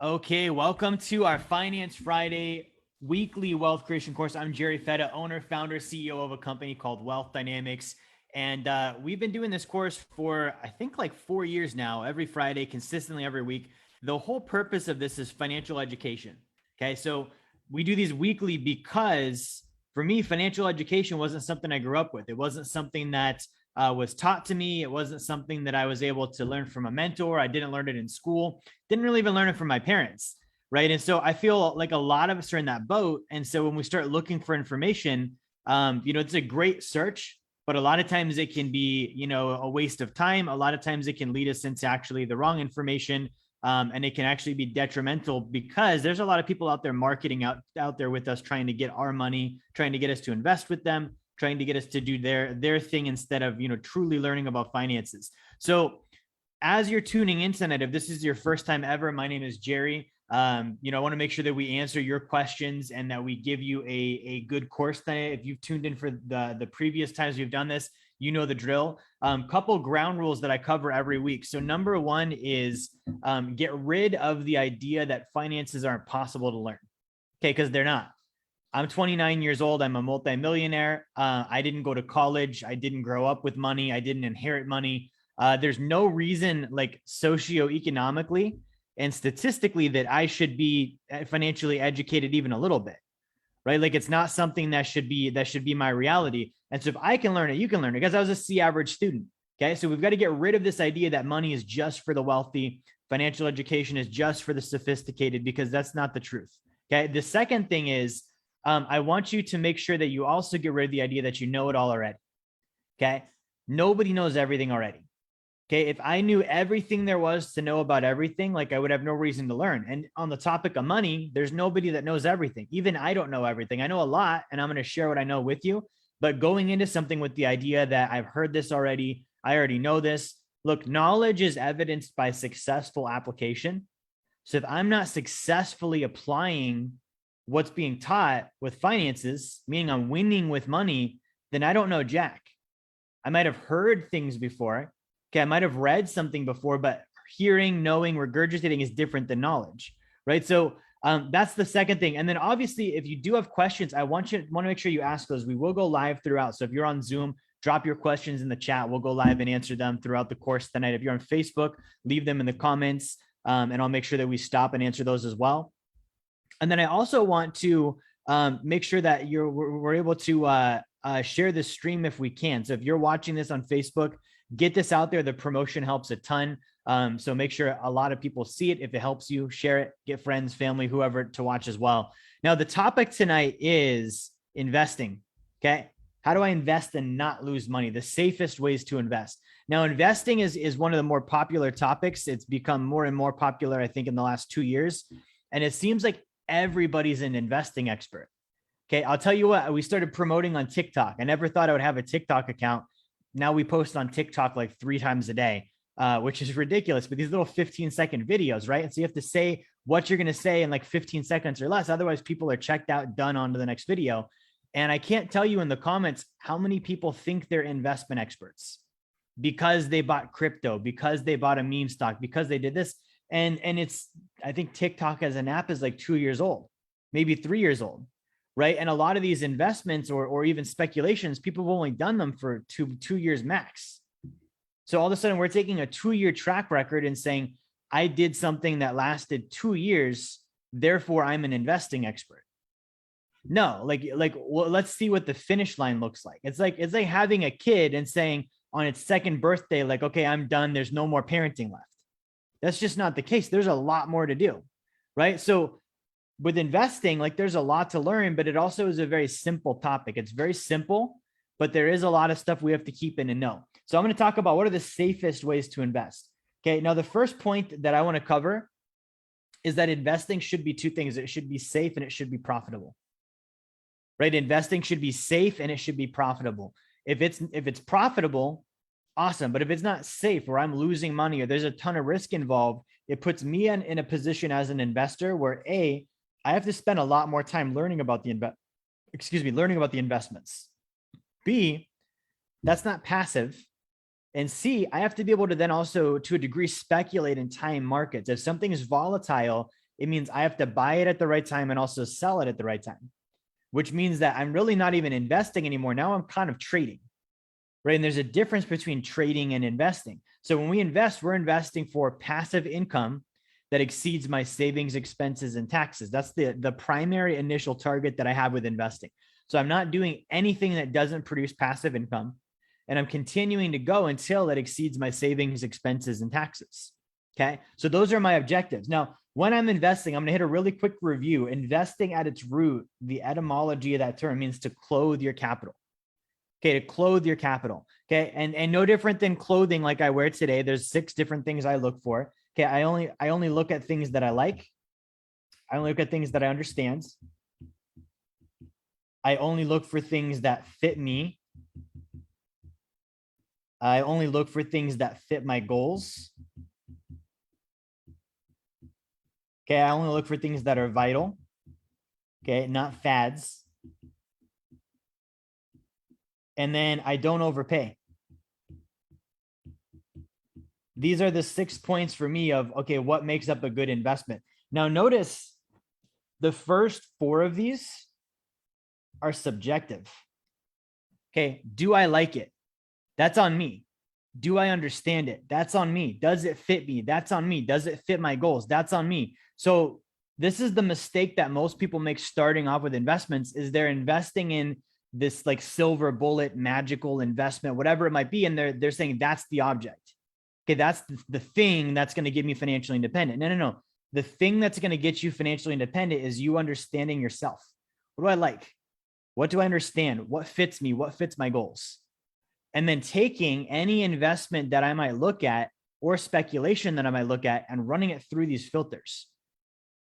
Okay, welcome to our Finance Friday weekly wealth creation course. I'm Jerry Fetta, owner, founder, CEO of a company called Wealth DynamX. And we've been doing this course for, I think, like 4 years now, every Friday, consistently every week. The whole purpose of this is financial education. Okay, so we do these weekly because for me, financial education wasn't something I grew up with. It wasn't something that was taught to me. It wasn't something that I was able to learn from a mentor. I didn't learn it in school. Didn't really even learn it from my parents. Right. And so I feel like a lot of us are in that boat. And so when we start looking for information, it's a great search, but a lot of times it can be, a waste of time. A lot of times it can lead us into actually the wrong information. And it can actually be detrimental because there's a lot of people out there marketing out there with us, trying to get our money, trying to get us to invest with them, trying to get us to do their thing instead of, truly learning about finances. So as you're tuning in tonight, if this is your first time ever, my name is Jerry. I want to make sure that we answer your questions and that we give you a good course tonight. If you've tuned in for the previous times we've done this, you know the drill. Couple ground rules that I cover every week. So number one is get rid of the idea that finances aren't possible to learn. Okay, because they're not. I'm 29 years old. I'm a multimillionaire. I didn't go to college. I didn't grow up with money. I didn't inherit money. There's no reason, like socioeconomically and statistically, that I should be financially educated even a little bit, right? Like it's not something that should be my reality. And so if I can learn it, you can learn it, because I was a C average student. Okay, so we've got to get rid of this idea that money is just for the wealthy. Financial education is just for the sophisticated, because that's not the truth. Okay, the second thing is I want you to make sure that you also get rid of the idea that you know it all already. Okay, nobody knows everything already. Okay, if I knew everything there was to know about everything, like I would have no reason to learn. And on the topic of money, there's nobody that knows everything. Even I don't know everything. I know a lot, and I'm going to share what I know with you. But going into something with the idea that I've heard this already, I already know this. Look, knowledge is evidenced by successful application. So if I'm not successfully applying what's being taught with finances, meaning I'm winning with money, then I don't know jack. I might have heard things before. Okay, I might have read something before, but hearing, knowing, regurgitating is different than knowledge, right? So that's the second thing. And then obviously, if you do have questions, I want to make sure you ask those. We will go live throughout. So if you're on Zoom, drop your questions in the chat. We'll go live and answer them throughout the course tonight. If you're on Facebook, leave them in the comments, and I'll make sure that we stop and answer those as well. And then I also want to make sure that we're able to share this stream if we can. So if you're watching this on Facebook, get this out there. The promotion helps a ton. So make sure a lot of people see it. If it helps you, share it, get friends, family, whoever to watch as well. Now, the topic tonight is investing. Okay. How do I invest and not lose money? The safest ways to invest. Now, investing is one of the more popular topics. It's become more and more popular, I think, in the last 2 years. And it seems like everybody's an investing expert. Okay. I'll tell you what, we started promoting on TikTok. I never thought I would have a TikTok account. Now we post on TikTok like 3 times a day, which is ridiculous, but these little 15-second videos, right? And so you have to say what you're going to say in like 15 seconds or less. Otherwise, people are checked out, done, on to the next video. And I can't tell you in the comments how many people think they're investment experts because they bought crypto, because they bought a meme stock, because they did this. And it's, I think TikTok as an app is like 2 years old, maybe 3 years old. Right. And a lot of these investments or even speculations, people have only done them for two years max. So all of a sudden we're taking a 2-year track record and saying, I did something that lasted 2 years. Therefore, I'm an investing expert. No, well, let's see what the finish line looks like. It's like having a kid and saying on its second birthday, like, okay, I'm done. There's no more parenting left. That's just not the case. There's a lot more to do. Right. So with investing, like there's a lot to learn, but it also is a very simple topic. It's very simple, but there is a lot of stuff we have to keep in and know. So I'm going to talk about what are the safest ways to invest. Okay. Now, the first point that I want to cover is that investing should be 2 things. It should be safe and it should be profitable, right? Investing should be safe and it should be profitable. If it's profitable, awesome. But if it's not safe, or I'm losing money, or there's a ton of risk involved, it puts me in a position as an investor where I have to spend a lot more time learning about the investments. B, that's not passive. And C, I have to be able to then also, to a degree, speculate and time markets. If something is volatile, It means I have to buy it at the right time and also sell it at the right time, which means that I'm really not even investing anymore. Now I'm kind of trading, right? And there's a difference between trading and investing. So when we invest, we're investing for passive income that exceeds my savings, expenses, and taxes. That's the primary initial target that I have with investing. So I'm not doing anything that doesn't produce passive income, and I'm continuing to go until it exceeds my savings, expenses, and taxes. Okay. So those are my objectives. Now, when I'm investing, I'm going to hit a really quick review. Investing at its root, the etymology of that term means to clothe your capital. Okay, to clothe your capital. Okay, and no different than clothing like I wear today. There's 6 different things I look for. Okay, I only look at things that I like. I only look at things that I understand. I only look for things that fit me. I only look for things that fit my goals. Okay, I only look for things that are vital. Okay, not fads. And then I don't overpay. These are the 6 points for me of, okay, what makes up a good investment? Now, notice the first 4 of these are subjective. Okay, do I like it? That's on me. Do I understand it? That's on me. Does it fit me? That's on me. Does it fit my goals? That's on me. So this is the mistake that most people make starting off with investments, is they're investing in this like silver bullet, magical investment, whatever it might be. And they're saying that's the object. Okay, that's the thing that's going to get me financially independent. No. The thing that's going to get you financially independent is you understanding yourself. What do I like? What do I understand? What fits me? What fits my goals? And then taking any investment that I might look at or speculation that I might look at and running it through these filters.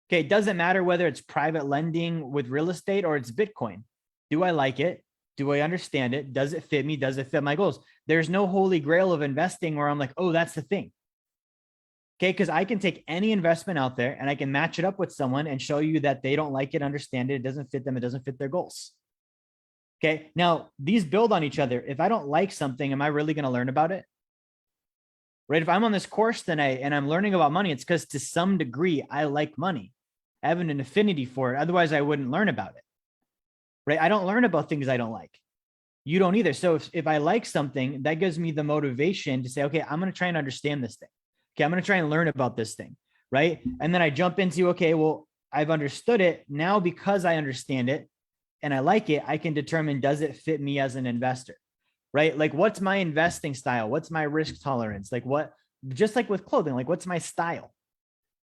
Okay, it doesn't matter whether it's private lending with real estate or it's Bitcoin. Do I like it? Do I understand it? Does it fit me? Does it fit my goals? There's no holy grail of investing where I'm like, oh, that's the thing. Okay, because I can take any investment out there and I can match it up with someone and show you that they don't like it, understand it, it doesn't fit them, it doesn't fit their goals. Okay, now these build on each other. If I don't like something, am I really going to learn about it? Right? If I'm on this course tonight and I'm learning about money, it's because to some degree I like money. I have an affinity for it. Otherwise, I wouldn't learn about it. Right? I don't learn about things I don't like. You don't either. So if I like something, that gives me the motivation to say, okay, I'm going to try and understand this thing. Okay, I'm going to try and learn about this thing. Right? And then I jump into, okay, well, I've understood it. Now, because I understand it and I like it, I can determine, does it fit me as an investor? Right? Like, what's my investing style? What's my risk tolerance? Like what, just like with clothing, like what's my style?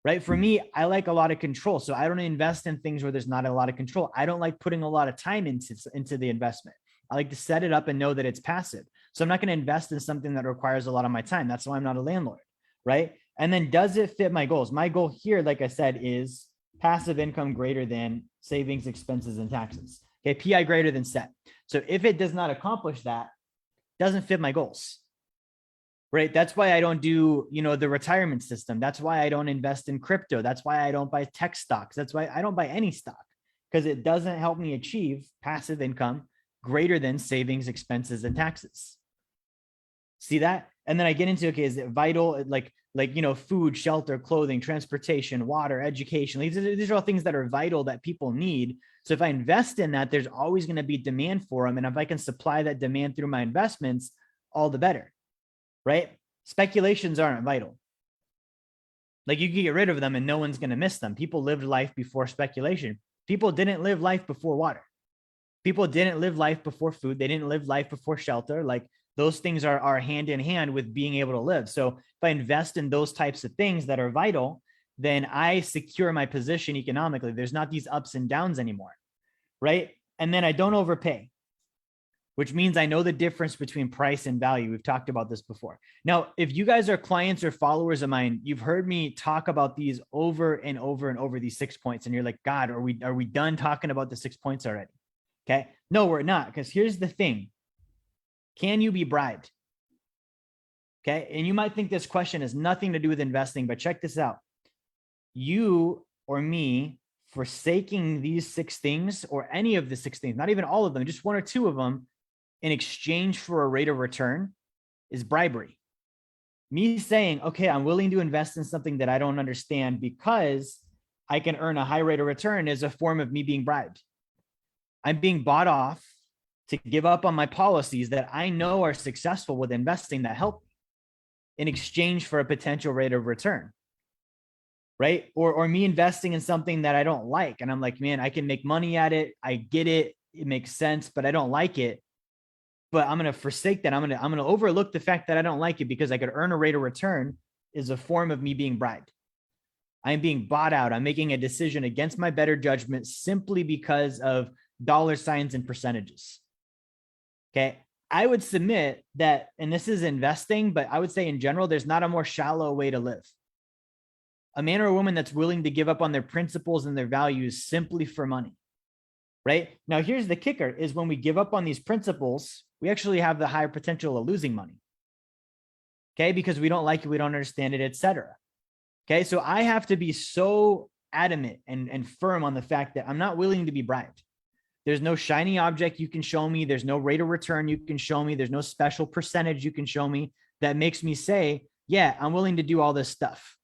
Right? For me, I like a lot of control. So I don't invest in things where there's not a lot of control. I don't like putting a lot of time into the investment. I like to set it up and know that it's passive. So I'm not going to invest in something that requires a lot of my time. That's why I'm not a landlord. Right? And then does it fit my goals? My goal here, like I said, is passive income greater than savings, expenses, and taxes. Okay, PI greater than set. So if it does not accomplish that, it doesn't fit my goals. Right? That's why I don't do, the retirement system. That's why I don't invest in crypto. That's why I don't buy tech stocks. That's why I don't buy any stock, because it doesn't help me achieve passive income greater than savings, expenses, and taxes. See that? And then I get into, okay, is it vital? Like, food, shelter, clothing, transportation, water, education. These are all things that are vital that people need. So if I invest in that, there's always going to be demand for them. And if I can supply that demand through my investments, all the better. Right? Speculations aren't vital. Like, you can get rid of them and no one's going to miss them. People lived life before speculation. People didn't live life before water. People didn't live life before food. They didn't live life before shelter. Like, those things are hand in hand with being able to live. So if I invest in those types of things that are vital, then I secure my position economically. There's not these ups and downs anymore. Right? And then I don't overpay, which means I know the difference between price and value. We've talked about this before. Now, if you guys are clients or followers of mine, you've heard me talk about these over and over and over, these 6 points. And you're like, God, are we done talking about the 6 points already? Okay. No, we're not. Because here's the thing. Can you be bribed? Okay. And you might think this question has nothing to do with investing, but check this out. You or me forsaking these 6 things, or any of the 6 things, not even all of them, just 1 or 2 of them, in exchange for a rate of return, is bribery. Me saying, okay, I'm willing to invest in something that I don't understand because I can earn a high rate of return is a form of me being bribed. I'm being bought off to give up on my policies that I know are successful with investing that help me in exchange for a potential rate of return. Right. Or me investing in something that I don't like. And I'm like, man, I can make money at it. I get it. It makes sense, but I don't like it. But I'm going to forsake that. I'm going to overlook the fact that I don't like it because I could earn a rate of return is a form of me being bribed. I'm being bought out. I'm making a decision against my better judgment simply because of dollar signs and percentages. Okay. I would submit that, and this is investing, but I would say in general, there's not a more shallow way to live. A man or a woman that's willing to give up on their principles and their values simply for money, right? Now, here's the kicker is when we give up on these principles, we actually have the higher potential of losing money. Okay. Because we don't like it, we don't understand it, etc. Okay. So I have to be so adamant and firm on the fact that I'm not willing to be bribed. There's no shiny object you can show me. There's no rate of return you can show me. There's no special percentage you can show me that makes me say, yeah, I'm willing to do all this stuff.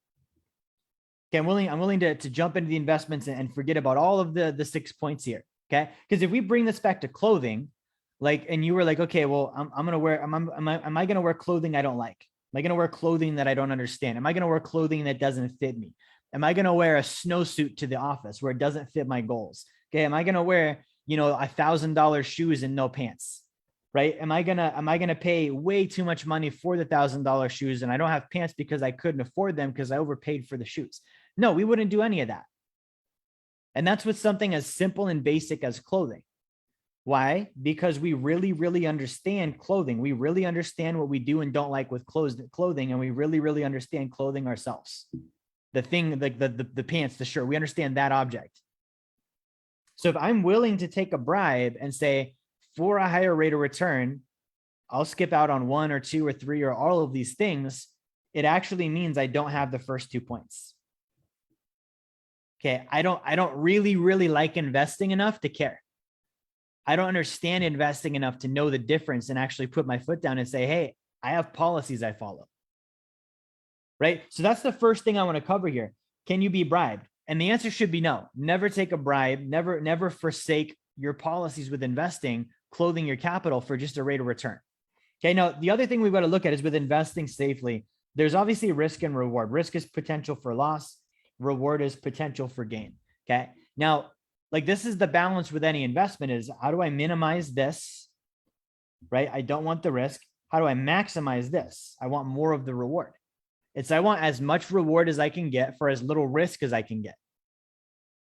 Okay, I'm willing to jump into the investments and forget about all of the 6 points here. Okay, because if we bring this back to clothing, like, and you were like, okay, well, I'm gonna wear, am I gonna wear clothing I don't like? Am I gonna wear clothing that I don't understand? Am I gonna wear clothing that doesn't fit me? Am I gonna wear a snowsuit to the office where it doesn't fit my goals? Okay, am I gonna wear, $1,000 shoes and no pants? Right? Am I gonna pay way too much money for the $1,000 shoes and I don't have pants because I couldn't afford them because I overpaid for the shoes? No, we wouldn't do any of that. And that's with something as simple and basic as clothing. Why? Because we really, really understand clothing. We really understand what we do and don't like with clothing, and we really, really understand clothing ourselves. The thing, like the pants, the shirt, we understand that object. So if I'm willing to take a bribe and say, for a higher rate of return, I'll skip out on 1 or 2 or 3 or all of these things, it actually means I don't have the first 2 points. Okay, I don't really, really like investing enough to care. I don't understand investing enough to know the difference and actually put my foot down and say, hey, I have policies I follow. Right? So that's the first thing I want to cover here. Can you be bribed? And the answer should be no. Never take a bribe. Never forsake your policies with investing, clothing your capital for just a rate of return. Okay, now the other thing we've got to look at is with investing safely, there's obviously risk and reward. Risk is potential for loss. Reward is potential for gain. Okay, now, like, this is the balance with any investment is, how do I minimize this, right? I don't want the risk. How do I maximize this? I want more of the reward. I want as much reward as I can get for as little risk as I can get.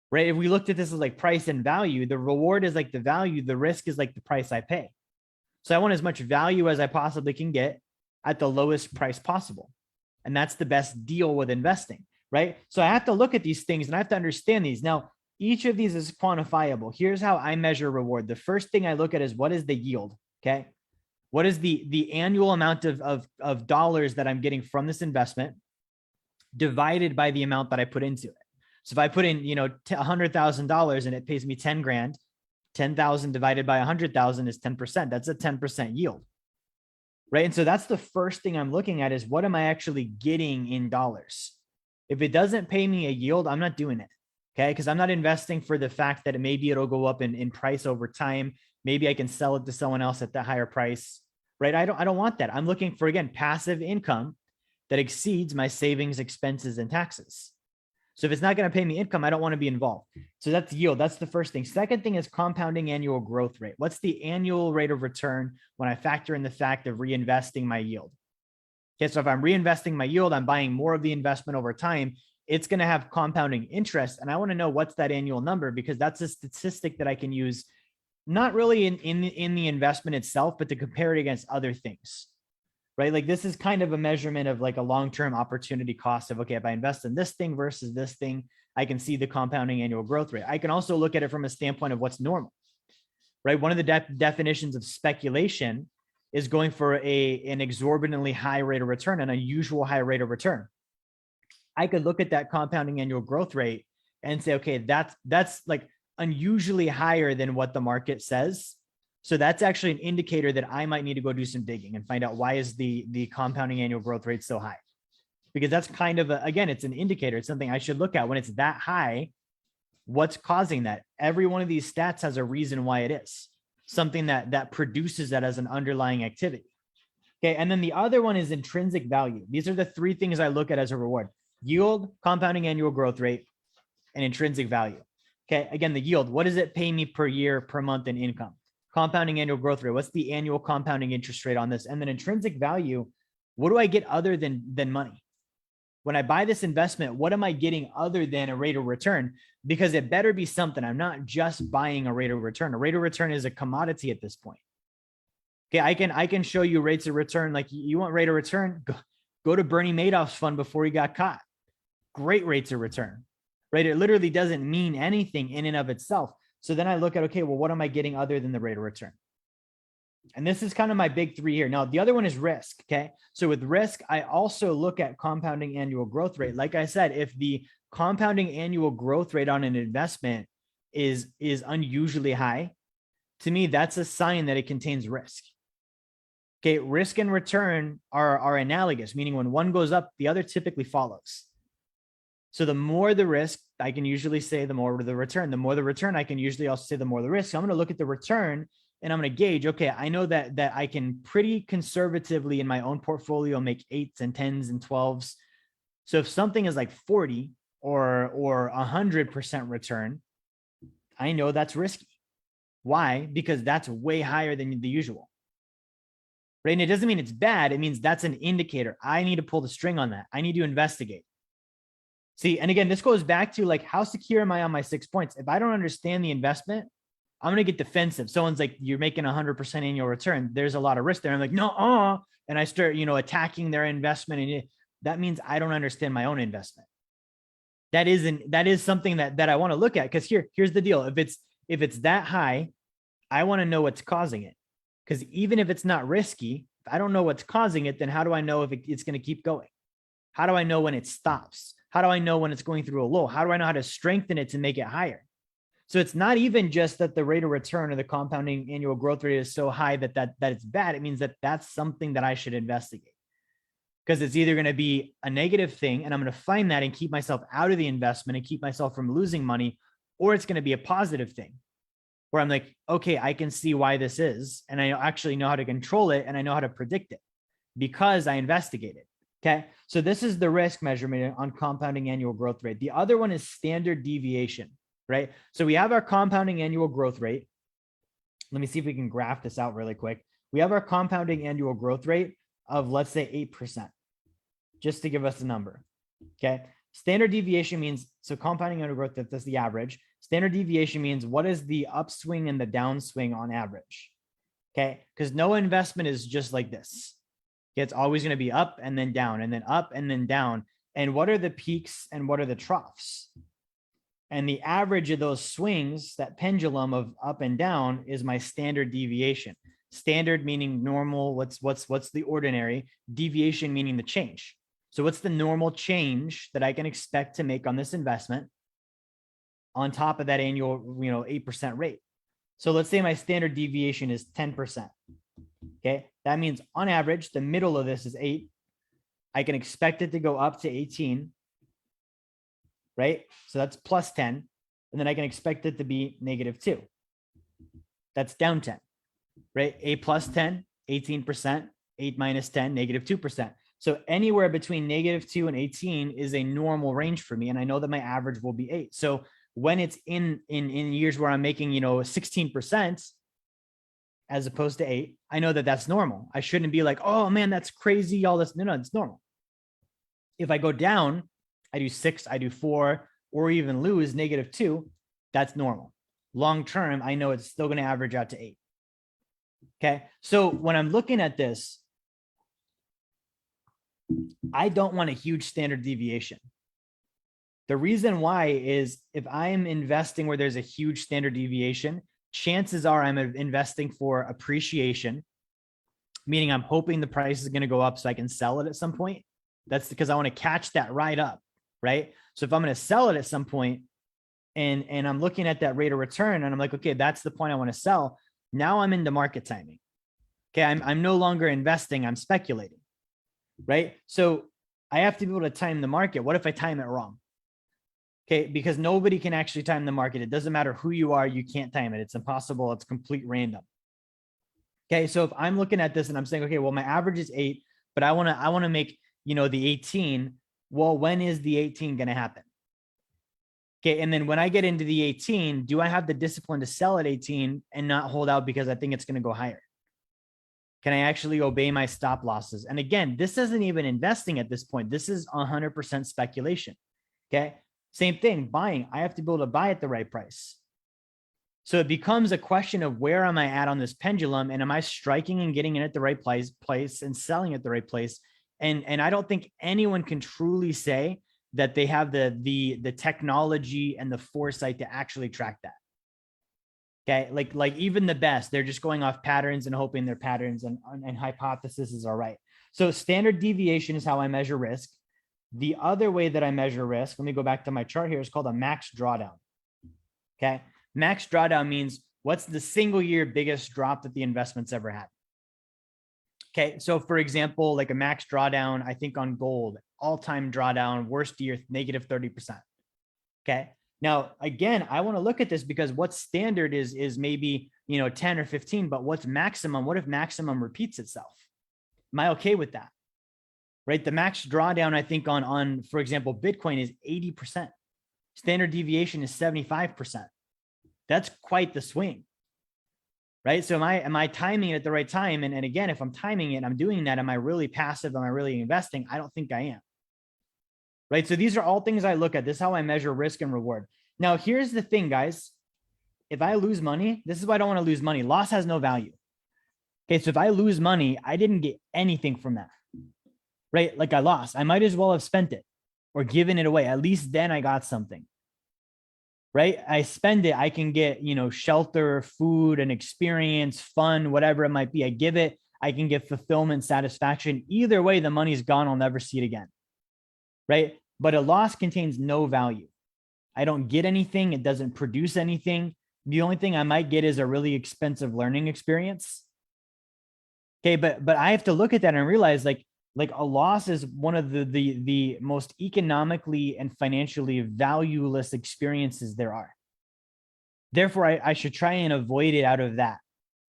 Right? If we looked at this as like price and value, the reward is like the value, the risk is like the price I pay. So I want as much value as I possibly can get at the lowest price possible. And that's the best deal with investing, right? So I have to look at these things and I have to understand these. Now, each of these is quantifiable. Here's how I measure reward. The first thing I look at is, what is the yield? Okay. What is the annual amount of dollars that I'm getting from this investment divided by the amount that I put into it? So if I put in, $100,000 and it pays me 10 grand, 10,000 divided by 100,000 is 10%. That's a 10% yield, right? And so that's the first thing I'm looking at is, what am I actually getting in dollars? If it doesn't pay me a yield, I'm not doing it. Okay. Because I'm not investing for the fact that maybe it'll go up in price over time. Maybe I can sell it to someone else at the higher price, right? I don't want that. I'm looking for, again, passive income that exceeds my savings, expenses, and taxes. So if it's not going to pay me income, I don't want to be involved. So that's yield. That's the first thing. Second thing is compounding annual growth rate. What's the annual rate of return when I factor in the fact of reinvesting my yield? Okay, so if I'm reinvesting my yield, I'm buying more of the investment over time. It's going to have compounding interest. And I want to know what's that annual number, because that's a statistic that I can use, not really in the investment itself, but to compare it against other things, right? Like, this is kind of a measurement of like a long-term opportunity cost of, okay, if I invest in this thing versus this thing, I can see the compounding annual growth rate. I can also look at it from a standpoint of what's normal, right? One of the definitions of speculation is going for an exorbitantly high rate of return, an unusual high rate of return. I could look at that compounding annual growth rate and say, okay, that's like unusually higher than what the market says. So that's actually an indicator that I might need to go do some digging and find out, why is the compounding annual growth rate so high? because that's kind of again, it's an indicator. It's something I should look at when it's that high. What's causing that? Every one of these stats has a reason why it is something that produces that as an underlying activity. Okay. And then the other one is intrinsic value. These are the three things I look at as a reward: yield, compounding annual growth rate, and intrinsic value. Okay. Again, the yield, what does it pay me per year, per month in income? Compounding annual growth rate, what's the annual compounding interest rate on this? And then intrinsic value, what do I get other than money? When I buy this investment, what am I getting other than a rate of return? Because it better be something. I'm not just buying a rate of return. A rate of return is a commodity at this point. Okay, I can show you rates of return. Like, you want rate of return? Go to Bernie Madoff's fund before he got caught. Great rates of return, right? It literally doesn't mean anything in and of itself. So then I look at, okay, well, what am I getting other than the rate of return? And this is kind of my big three here. Now, the other one is risk. Okay. So with risk, I also look at compounding annual growth rate. Like I said, if the compounding annual growth rate on an investment is unusually high, to me, that's a sign that it contains risk. Okay. Risk and return are analogous, meaning when one goes up, the other typically follows. So the more the risk, I can usually say the more the return. The more the return, I can usually also say the more the risk. So I'm going to look at the return and I'm going to gauge, okay, I know that I can pretty conservatively in my own portfolio make 8s and 10s and 12s. So if something is like 40 or 100% return, I know that's risky. Why? Because that's way higher than the usual. Right? And it doesn't mean it's bad. It means that's an indicator. I need to pull the string on that. I need to investigate. See, and again, this goes back to like, how secure am I on my 6 points? If I don't understand the investment, I'm going to get defensive. Someone's like, you're making 100% annual return. There's a lot of risk there. I'm like, no, and I start, attacking their investment. And that means I don't understand my own investment. That is something that I want to look at, because here's the deal. If it's that high, I want to know what's causing it. Because even if it's not risky, if I don't know what's causing it, then how do I know if it's going to keep going? How do I know when it stops? How do I know when it's going through a low? How do I know how to strengthen it to make it higher? So it's not even just that the rate of return or the compounding annual growth rate is so high that it's bad. It means that that's something that I should investigate, because it's either going to be a negative thing and I'm going to find that and keep myself out of the investment and keep myself from losing money, or it's going to be a positive thing where I'm like, okay, I can see why this is, and I actually know how to control it and I know how to predict it because I investigated. Okay. So this is the risk measurement on compounding annual growth rate. The other one is standard deviation, right? So we have our compounding annual growth rate. Let me see if we can graph this out really quick. We have our compounding annual growth rate of, let's say, 8%, just to give us a number. Okay. Standard deviation means, so compounding annual growth, that's the average. Standard deviation means what is the upswing and the downswing on average. Okay. Because no investment is just like this. It's always going to be up and then down and then up and then down. And what are the peaks and what are the troughs? And the average of those swings, that pendulum of up and down, is my standard deviation. Standard meaning normal. What's the ordinary? Deviation meaning the change. So what's the normal change that I can expect to make on this investment on top of that annual, 8% rate? So let's say my standard deviation is 10%. Okay. That means on average, the middle of this is 8. I can expect it to go up to 18. Right? So that's plus 10. And then I can expect it to be -2. That's down 10, right? 8 plus 10, 18%, 8 minus 10, -2%. So anywhere between -2 and 18 is a normal range for me. And I know that my average will be 8. So when it's in years where I'm making, 16% as opposed to 8, I know that that's normal. I shouldn't be like, oh man, that's crazy. All this. No, it's normal. If I go down, I do 6, I do 4, or even lose -2, that's normal. Long term, I know it's still going to average out to 8. Okay. So when I'm looking at this, I don't want a huge standard deviation. The reason why is if I'm investing where there's a huge standard deviation, chances are I'm investing for appreciation, meaning I'm hoping the price is going to go up so I can sell it at some point. That's because I want to catch that ride up, right? So if I'm going to sell it at some point and I'm looking at that rate of return and I'm like, okay, that's the point I want to sell. Now I'm into market timing. Okay. I'm no longer investing. I'm speculating, right? So I have to be able to time the market. What if I time it wrong? Okay, because nobody can actually time the market. It doesn't matter who you are, you can't time it. It's impossible. It's complete random. Okay, so if I'm looking at this and I'm saying, okay, well, my average is 8, but I want to make, the 18. Well, when is the 18 going to happen? Okay, and then when I get into the 18, do I have the discipline to sell at 18 and not hold out because I think it's going to go higher? Can I actually obey my stop losses? And again, this isn't even investing at this point. This is 100% speculation. Okay, same thing, buying. I have to be able to buy at the right price. So it becomes a question of where am I at on this pendulum, and am I striking and getting in at the right place and selling at the right place? And I don't think anyone can truly say that they have the technology and the foresight to actually track that. Okay, like even the best, they're just going off patterns and hoping their patterns and hypotheses are right. So standard deviation is how I measure risk. The other way that I measure risk, let me go back to my chart here, is called a max drawdown. Okay, max drawdown means what's the single year biggest drop that the investment's ever had. Okay, so for example, like a max drawdown, I think on gold, all-time drawdown, worst year, negative 30%. Okay. Now, again, I want to look at this because what's standard is maybe, 10 or 15, but what's maximum? What if maximum repeats itself? Am I okay with that? Right? The max drawdown, I think on, for example, Bitcoin is 80%. Standard deviation is 75%. That's quite the swing. Right? So am I timing it at the right time? And again, if I'm timing it, I'm doing that. Am I really passive? Am I really investing? I don't think I am. Right? So these are all things I look at. This is how I measure risk and reward. Now, here's the thing, guys. If I lose money, this is why I don't want to lose money. Loss has no value. Okay, so if I lose money, I didn't get anything from that. Right? Like I lost. I might as well have spent it or given it away. At least then I got something. Right? I spend it. I can get, shelter, food, an experience, fun, whatever it might be. I give it. I can get fulfillment, satisfaction. Either way, the money's gone. I'll never see it again. Right? But a loss contains no value. I don't get anything. It doesn't produce anything. The only thing I might get is a really expensive learning experience. Okay, but I have to look at that and realize like a loss is one of the most economically and financially valueless experiences there are. Therefore, I should try and avoid it out of that.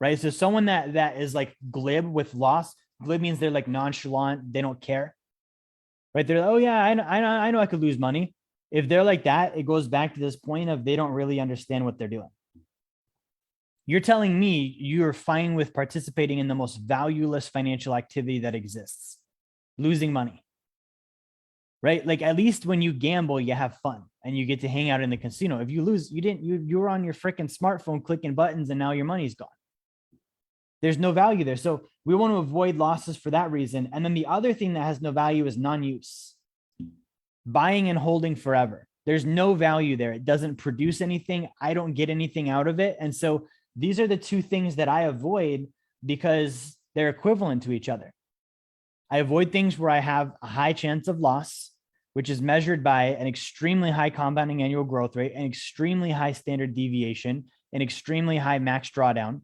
Right? So someone that is like glib with loss, glib means they're like nonchalant, they don't care. Right? They're like, oh yeah, I know I could lose money. If they're like that, it goes back to this point of they don't really understand what they're doing. You're telling me you're fine with participating in the most valueless financial activity that exists, losing money. Right? Like at least when you gamble, you have fun and you get to hang out in the casino. If you lose, you were on your freaking smartphone clicking buttons and now your money's gone. There's no value there. So we want to avoid losses for that reason. And then the other thing that has no value is non-use. Buying and holding forever. There's no value there. It doesn't produce anything. I don't get anything out of it. And so these are the two things that I avoid because they're equivalent to each other. I avoid things where I have a high chance of loss, which is measured by an extremely high compounding annual growth rate, an extremely high standard deviation, an extremely high max drawdown.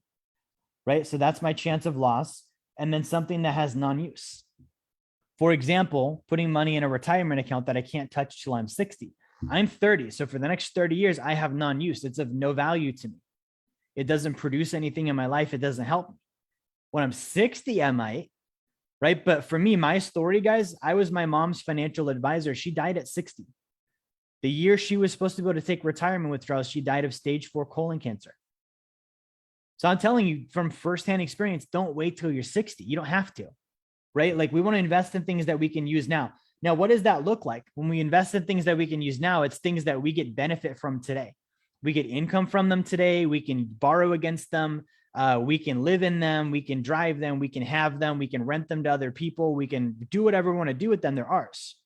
Right? So that's my chance of loss. And then something that has non-use. For example, putting money in a retirement account that I can't touch till I'm 60. I'm 30. So for the next 30 years, I have non-use. It's of no value to me. It doesn't produce anything in my life. It doesn't help me. When I'm 60, I might. Right? But for me, my story, guys, I was my mom's financial advisor. She died at 60. The year she was supposed to go to take retirement withdrawals, she died of stage 4 colon cancer. So I'm telling you from firsthand experience, don't wait till you're 60. You don't have to, right? Like we want to invest in things that we can use now. Now, what does that look like? When we invest in things that we can use now, it's things that we get benefit from today. We get income from them today. We can borrow against them. We can live in them. We can drive them. We can have them. We can rent them to other people. We can do whatever we want to do with them. They're ours,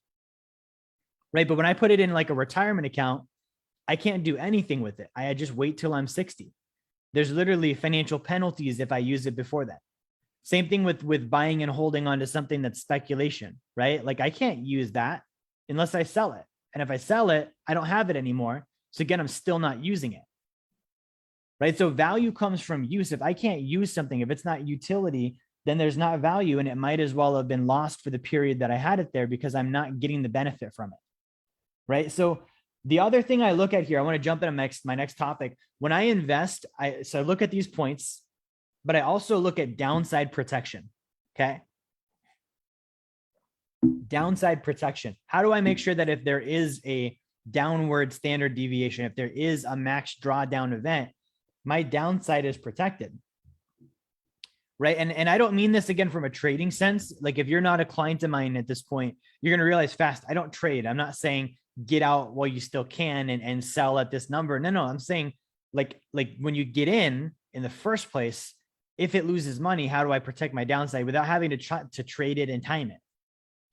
right? But when I put it in like a retirement account, I can't do anything with it. I just wait till I'm 60. There's literally financial penalties if I use it before that. Same thing with buying and holding on to something that's speculation, right? Like I can't use that unless I sell it. And if I sell it, I don't have it anymore. So again, I'm still not using it, right? So value comes from use. If I can't use something, if it's not utility, then there's not value, and it might as well have been lost for the period that I had it there because I'm not getting the benefit from it, right? So the other thing I look at here, I want to jump into my next topic. When I invest, I look at these points, but I also look at downside protection, okay? Downside protection. How do I make sure that if there is a downward standard deviation, if there is a max drawdown event, my downside is protected? Right. And I don't mean this again from a trading sense. Like if you're not a client of mine at this point, you're going to realize fast, I don't trade. I'm not saying get out while you still can and sell at this number. No, I'm saying like when you get in the first place, if it loses money, how do I protect my downside without having to try to trade it and time it?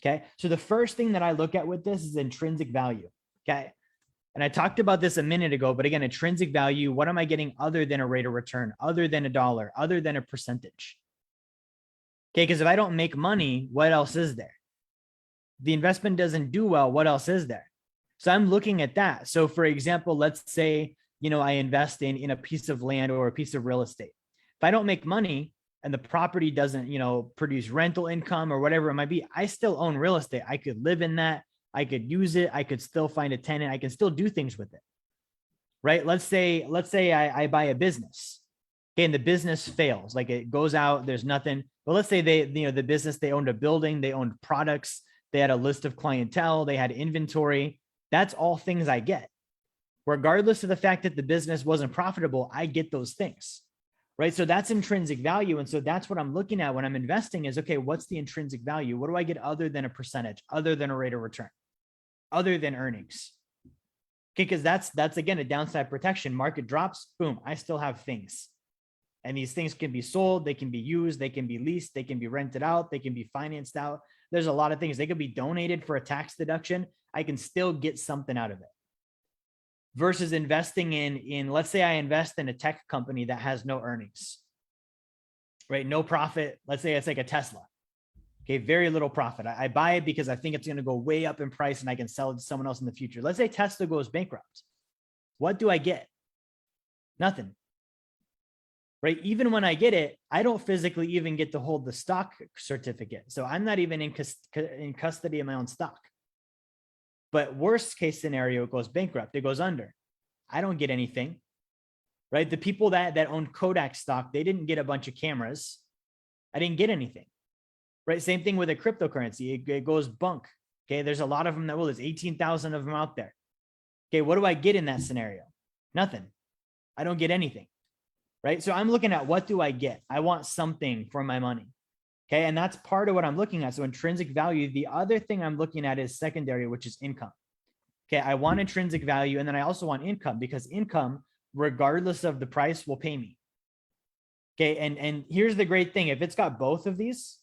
Okay. So the first thing that I look at with this is intrinsic value. Okay. And I talked about this a minute ago, but again, intrinsic value, what am I getting other than a rate of return, other than $1, other than a percentage? Okay, because if I don't make money, what else is there? The investment doesn't do well, what else is there? So I'm looking at that. So for example, let's say, I invest in a piece of land or a piece of real estate. If I don't make money and the property doesn't, produce rental income or whatever it might be, I still own real estate. I could live in that. I could use it. I could still find a tenant. I can still do things with it, right? Let's say I buy a business, okay, and the business fails. Like it goes out, there's nothing. But let's say the business, they owned a building, they owned products, they had a list of clientele, they had inventory. That's all things I get. Regardless of the fact that the business wasn't profitable, I get those things, right? So that's intrinsic value. And so that's what I'm looking at when I'm investing is, okay, what's the intrinsic value? What do I get other than a percentage, other than a rate of return, other than earnings? Okay, because that's again, a downside protection. Market drops, boom, I still have things. And these things can be sold, they can be used, they can be leased, they can be rented out, they can be financed out. There's a lot of things. They could be donated for a tax deduction. I can still get something out of it. Versus investing in let's say I invest in a tech company that has no earnings, right? No profit. Let's say it's like a Tesla. Okay, very little profit. I buy it because I think it's going to go way up in price and I can sell it to someone else in the future. Let's say Tesla goes bankrupt. What do I get? Nothing. Right? Even when I get it, I don't physically even get to hold the stock certificate. So I'm not even in custody of my own stock. But worst case scenario, it goes bankrupt, it goes under. I don't get anything, right? The people that own Kodak stock, they didn't get a bunch of cameras. I didn't get anything, right? Same thing with a cryptocurrency. It goes bunk. Okay. There's a lot of them that will, there's 18,000 of them out there. Okay. What do I get in that scenario? Nothing. I don't get anything. Right. So I'm looking at what do I get? I want something for my money. Okay. And that's part of what I'm looking at. So intrinsic value, the other thing I'm looking at is secondary, which is income. Okay. I want intrinsic value. And then I also want income because income, regardless of the price, will pay me. Okay. And here's the great thing. If it's got both of these,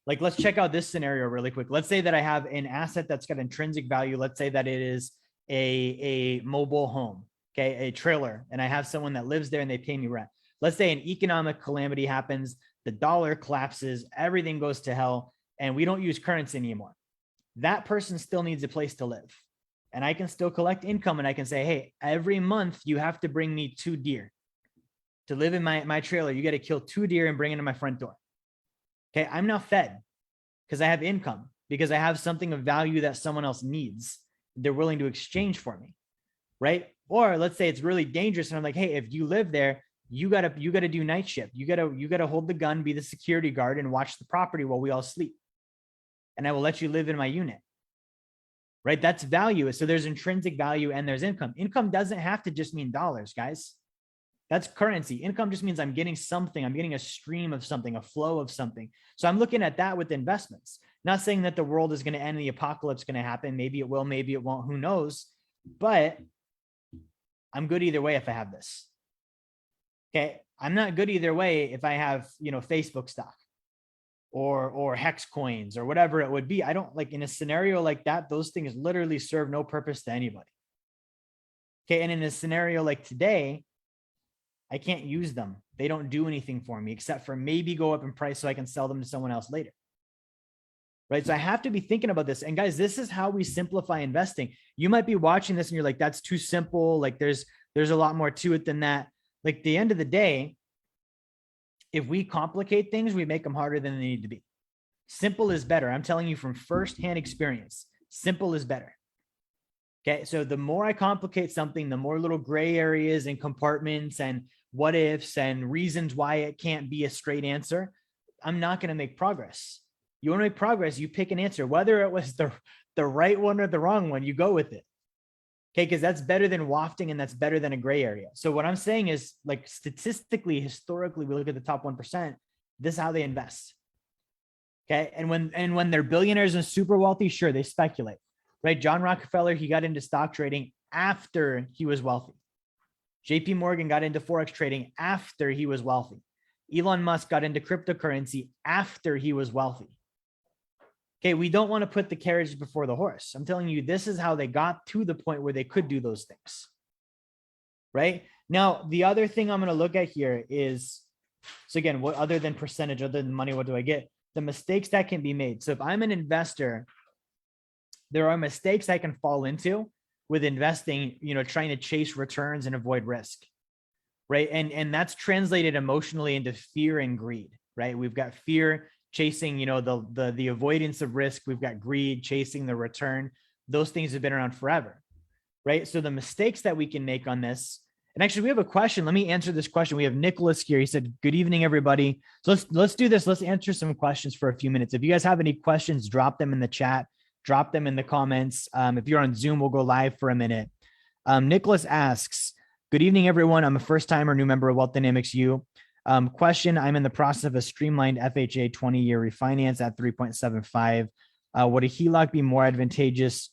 like, let's check out this scenario really quick. Let's say that I have an asset that's got intrinsic value. Let's say that it is a mobile home. Okay, a trailer, and I have someone that lives there and they pay me rent. Let's say an economic calamity happens, the dollar collapses, everything goes to hell, and we don't use currency anymore. That person still needs a place to live. And I can still collect income and I can say, hey, every month you have to bring me 2 deer. To live in my trailer, you got to kill 2 deer and bring it to my front door. Okay, I'm now fed because I have income, because I have something of value that someone else needs. They're willing to exchange for me, right? Or let's say it's really dangerous and I'm like, hey, if you live there, you gotta do night shift. You gotta hold the gun, be the security guard, and watch the property while we all sleep. And I will let you live in my unit. Right? That's value. So there's intrinsic value and there's income. Income doesn't have to just mean dollars, guys. That's currency. Income just means I'm getting something. I'm getting a stream of something, a flow of something. So I'm looking at that with investments. Not saying that the world is going to end, the apocalypse is going to happen. Maybe it will, maybe it won't. Who knows? But I'm good either way if I have this. Okay. I'm not good either way if I have, Facebook stock or hex coins or whatever it would be. I don't like in a scenario like that, those things literally serve no purpose to anybody. Okay. And in a scenario like today, I can't use them. They don't do anything for me except for maybe go up in price so I can sell them to someone else later. Right. So I have to be thinking about this. And guys, this is how we simplify investing. You might be watching this and you're like, that's too simple. Like there's a lot more to it than that. Like at the end of the day, If we complicate things, we make them harder than they need to be. Simple is better. I'm telling you from firsthand experience, simple is better. Okay. So the more I complicate something, the more little gray areas and compartments and what ifs and reasons why it can't be a straight answer, I'm not going to make progress. You want to make progress, you pick an answer, whether it was the right one or the wrong one, you go with it. Okay. Because that's better than wafting and that's better than a gray area. So what I'm saying is, like, statistically, historically, we look at the top 1%, this is how they invest. Okay. And when they're billionaires and super wealthy, sure, they speculate, right? John Rockefeller, he got into stock trading after he was wealthy. JP Morgan got into Forex trading after he was wealthy. Elon Musk got into cryptocurrency after he was wealthy. Okay, we don't want to put the carriage before the horse. I'm telling you, this is how they got to the point where they could do those things. Right? Now, the other thing I'm going to look at here is, so again, what other than percentage, other than money, what do I get? The mistakes that can be made. So if I'm an investor, there are mistakes I can fall into with investing, trying to chase returns and avoid risk. Right? And that's translated emotionally into fear and greed, right? We've got fear chasing, the avoidance of risk. We've got greed chasing the return. Those things have been around forever, right? So the mistakes that we can make on this, and actually we have a question. Let me answer this question. We have Nicholas here. He said, good evening, everybody. So let's do this. Let's answer some questions for a few minutes. If you guys have any questions, drop them in the chat, drop them in the comments. If you're on Zoom, we'll go live for a minute. Nicholas asks, good evening, everyone. I'm a first timer, new member of Wealth Dynamics U. Question, I'm in the process of a streamlined FHA 20-year refinance at 3.75. Would a HELOC be more advantageous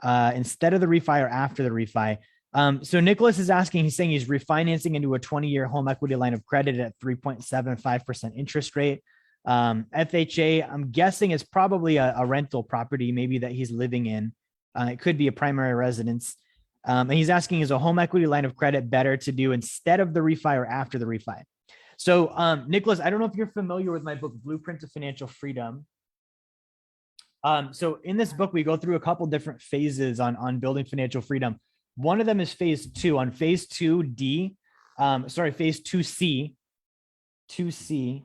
instead of the refi or after the refi? So Nicholas is asking, he's saying he's refinancing into a 20-year home equity line of credit at 3.75% interest rate. FHA, I'm guessing is probably a rental property, maybe that he's living in. It could be a primary residence. And he's asking, is a home equity line of credit better to do instead of the refi or after the refi? So, Nicholas, I don't know if you're familiar with my book, Blueprint to Financial Freedom. So in this book, we go through a couple different phases on building financial freedom. One of them is phase 2. On phase 2D, phase 2C, 2C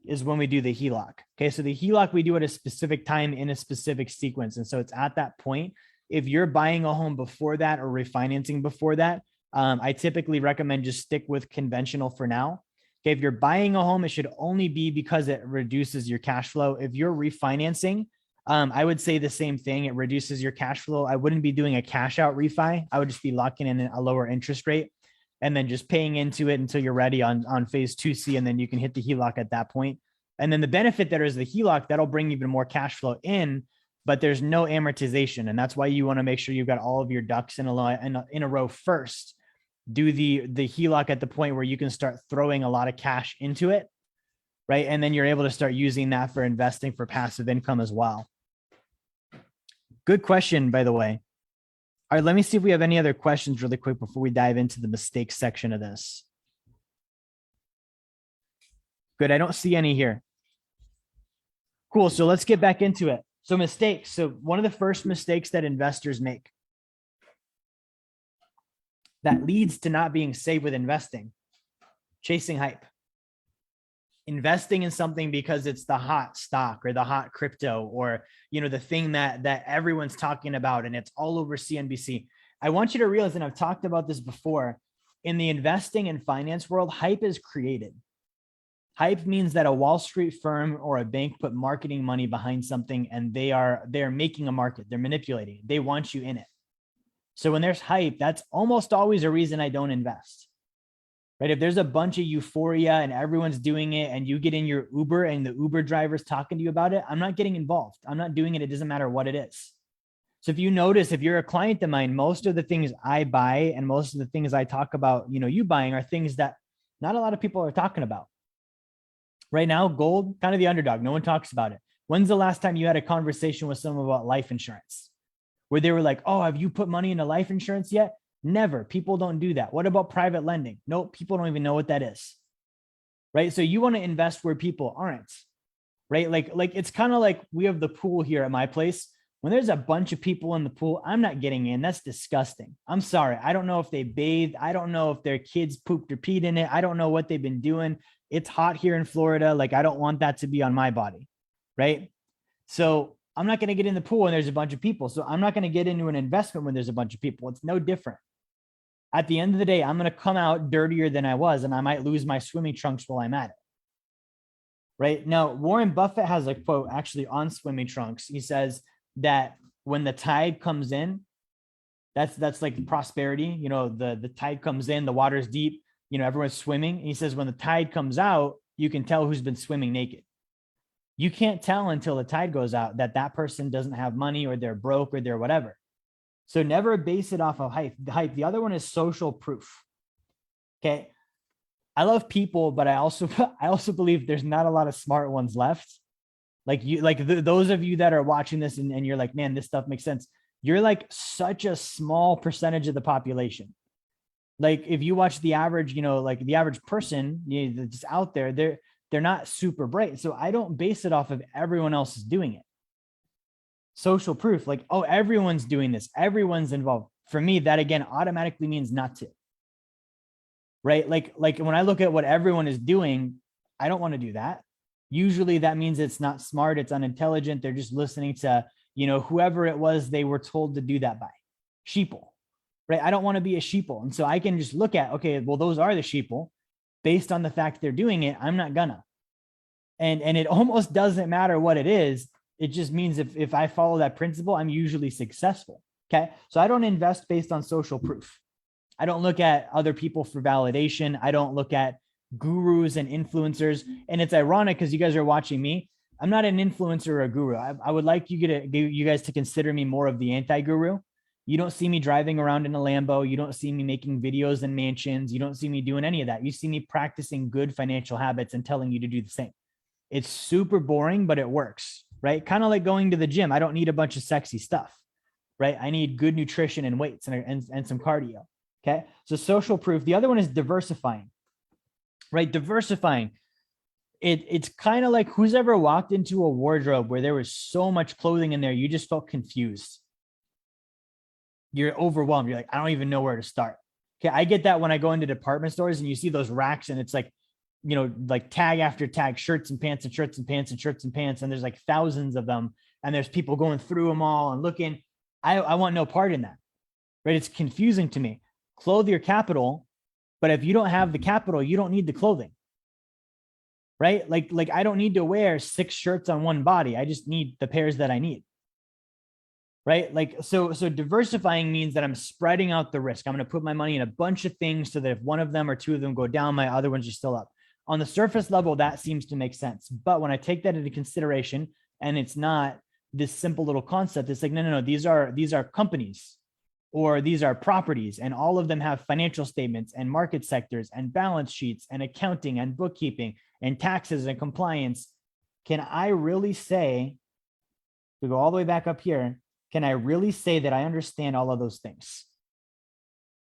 is when we do the HELOC. Okay, so the HELOC we do at a specific time in a specific sequence. And so it's at that point. If you're buying a home before that or refinancing before that, I typically recommend just stick with conventional for now. Okay, if you're buying a home, it should only be because it reduces your cash flow. If you're refinancing, I would say the same thing. It reduces your cash flow. I wouldn't be doing a cash out refi. I would just be locking in a lower interest rate and then just paying into it until you're ready on phase 2C, and then you can hit the HELOC at that point. And then the benefit there is the HELOC, that'll bring even more cash flow in, but there's no amortization. And that's why you want to make sure you've got all of your ducks in a row first. Do the HELOC at the point where you can start throwing a lot of cash into it, right? And then you're able to start using that for investing for passive income as well. Good question, by the way. All right, let me see if we have any other questions really quick before we dive into the mistakes section of this. Good, I don't see any here. Cool, so let's get back into it. So mistakes. So one of the first mistakes that investors make that leads to not being safe with investing, chasing hype. Investing in something because it's the hot stock or the hot crypto or, the thing that everyone's talking about and it's all over CNBC. I want you to realize, and I've talked about this before, in the investing and finance world, hype is created. Hype means that a Wall Street firm or a bank put marketing money behind something and they're making a market. They're manipulating. They want you in it. So when there's hype, that's almost always a reason I don't invest, right? If there's a bunch of euphoria and everyone's doing it and you get in your Uber and the Uber driver's talking to you about it, I'm not getting involved. I'm not doing it. It doesn't matter what it is. So if you notice, if you're a client of mine, most of the things I buy and most of the things I talk about, you buying are things that not a lot of people are talking about. Right now, gold, kind of the underdog. No one talks about it. When's the last time you had a conversation with someone about life insurance? Where they were like, oh, have you put money into life insurance yet? Never. People don't do that. What about private lending? Nope. People don't even know what that is. Right. So you want to invest where people aren't. Right. Like it's kind of like we have the pool here at my place. When there's a bunch of people in the pool, I'm not getting in. That's disgusting. I'm sorry. I don't know if they bathed. I don't know if their kids pooped or peed in it. I don't know what they've been doing. it's hot here in Florida. Like, I don't want that to be on my body. Right. So I'm not going to get in the pool when there's a bunch of people. So I'm not going to get into an investment when there's a bunch of people. It's no different. At the end of the day, I'm going to come out dirtier than I was, and I might lose my swimming trunks while I'm at it. Right now, Warren Buffett has a quote actually on swimming trunks. He says that when the tide comes in, that's like prosperity. You know, the tide comes in, the water's deep, you know, everyone's swimming. And he says when the tide comes out, you can tell who's been swimming naked. You can't tell until the tide goes out that that person doesn't have money or they're broke or they're whatever. So never base it off of hype. The other one is social proof. Okay. I love people, but I also believe there's not a lot of smart ones left. Like those of you that are watching this and you're like, man, this stuff makes sense. You're like such a small percentage of the population. Like if you watch the average, you know, like the average person that's out there, they're not super bright. So I don't base it off of everyone else is doing it. Social proof, like, oh, everyone's doing this. Everyone's involved. For me, that again, automatically means not to. Right? Like when I look at what everyone is doing, I don't want to do that. Usually that means it's not smart. It's unintelligent. They're just listening to, you know, whoever it was they were told to do that by. Sheeple, right? I don't want to be a sheeple. And so I can just look at, okay, well, those are the sheeple. Based on the fact they're doing it, I'm not gonna. And it almost doesn't matter what it is. It just means if I follow that principle, I'm usually successful. Okay. So I don't invest based on social proof. I don't look at other people for validation. I don't look at gurus and influencers. And it's ironic because you guys are watching me. I'm not an influencer or a guru. I would like you guys to consider me more of the anti-guru. You don't see me driving around in a Lambo. You don't see me making videos in mansions. You don't see me doing any of that. You see me practicing good financial habits and telling you to do the same. It's super boring, but it works, right? Kind of like going to the gym. I don't need a bunch of sexy stuff, right? I need good nutrition and weights and some cardio. Okay. So social proof. The other one is diversifying, right? Diversifying. It's kind of like who's ever walked into a wardrobe where there was so much clothing in there, you just felt confused. You're overwhelmed. You're like, I don't even know where to start. Okay. I get that when I go into department stores and you see those racks and it's like, you know, like tag after tag, shirts and pants and shirts and pants and shirts and pants. And there's like thousands of them. And there's people going through them all and looking. I want no part in that, right? It's confusing to me. Clothe your capital, but if you don't have the capital, you don't need the clothing, right? Like I don't need to wear 6 shirts on one body. I just need the pairs that I need, right? Like, so diversifying means that I'm spreading out the risk. I'm going to put my money in a bunch of things so that if one of them or two of them go down, my other ones are still up. On the surface level, that seems to make sense. But when I take that into consideration and it's not this simple little concept, it's like, no, these are companies. Or these are properties, and all of them have financial statements and market sectors and balance sheets and accounting and bookkeeping and taxes and compliance. Can I really say, to go all the way back up here, can I really say that I understand all of those things?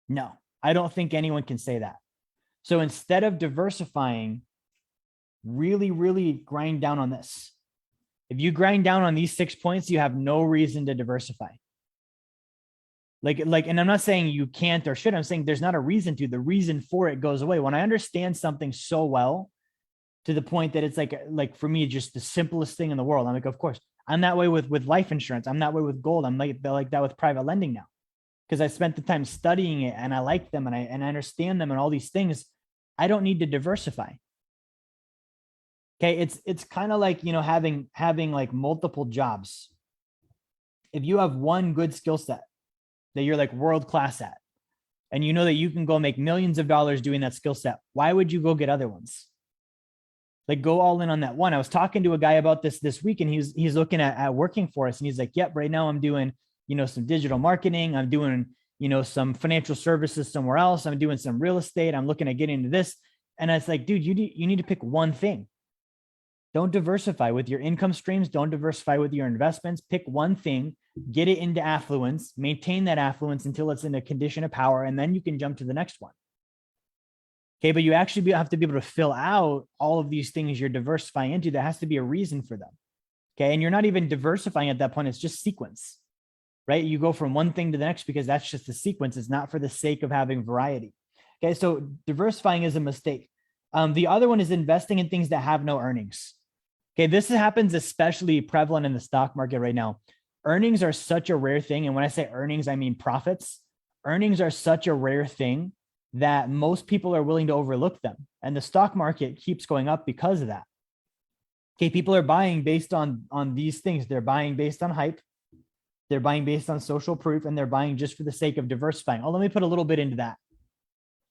No, I don't think anyone can say that. So instead of diversifying, really, really grind down on this. If you grind down on these 6 points, you have no reason to diversify. Like, and I'm not saying you can't or should. I'm saying there's not a reason to. The reason for it goes away. When I understand something so well to the point that it's like for me, just the simplest thing in the world. I'm like, of course, I'm that way with life insurance. I'm that way with gold. I'm like that with private lending now because I spent the time studying it and I like them and I understand them and all these things. I don't need to diversify. Okay. It's kind of like, you know, having like multiple jobs. If you have one good skill set that you're like world-class at, and you know that you can go make millions of dollars doing that skill set, why would you go get other ones? Like go all in on that one. I was talking to a guy about this week and he's looking at working for us. And he's like, yep, right now I'm doing, you know, some digital marketing. I'm doing, you know, some financial services somewhere else. I'm doing some real estate. I'm looking at getting into this. And it's like, dude, you need to pick one thing. Don't diversify with your income streams. Don't diversify with your investments. Pick one thing, get it into affluence, maintain that affluence until it's in a condition of power, and then you can jump to the next one. Okay, but you actually have to be able to fill out all of these things you're diversifying into. There has to be a reason for them. Okay, and you're not even diversifying at that point. It's just sequence, right? You go from one thing to the next because that's just the sequence. It's not for the sake of having variety. Okay, so diversifying is a mistake. The other one is investing in things that have no earnings. Okay, this happens especially prevalent in the stock market right now. Earnings are such a rare thing. And when I say earnings, I mean profits. Earnings are such a rare thing that most people are willing to overlook them. And the stock market keeps going up because of that. Okay, people are buying based on these things. They're buying based on hype. They're buying based on social proof, and they're buying just for the sake of diversifying. Oh, let me put a little bit into that.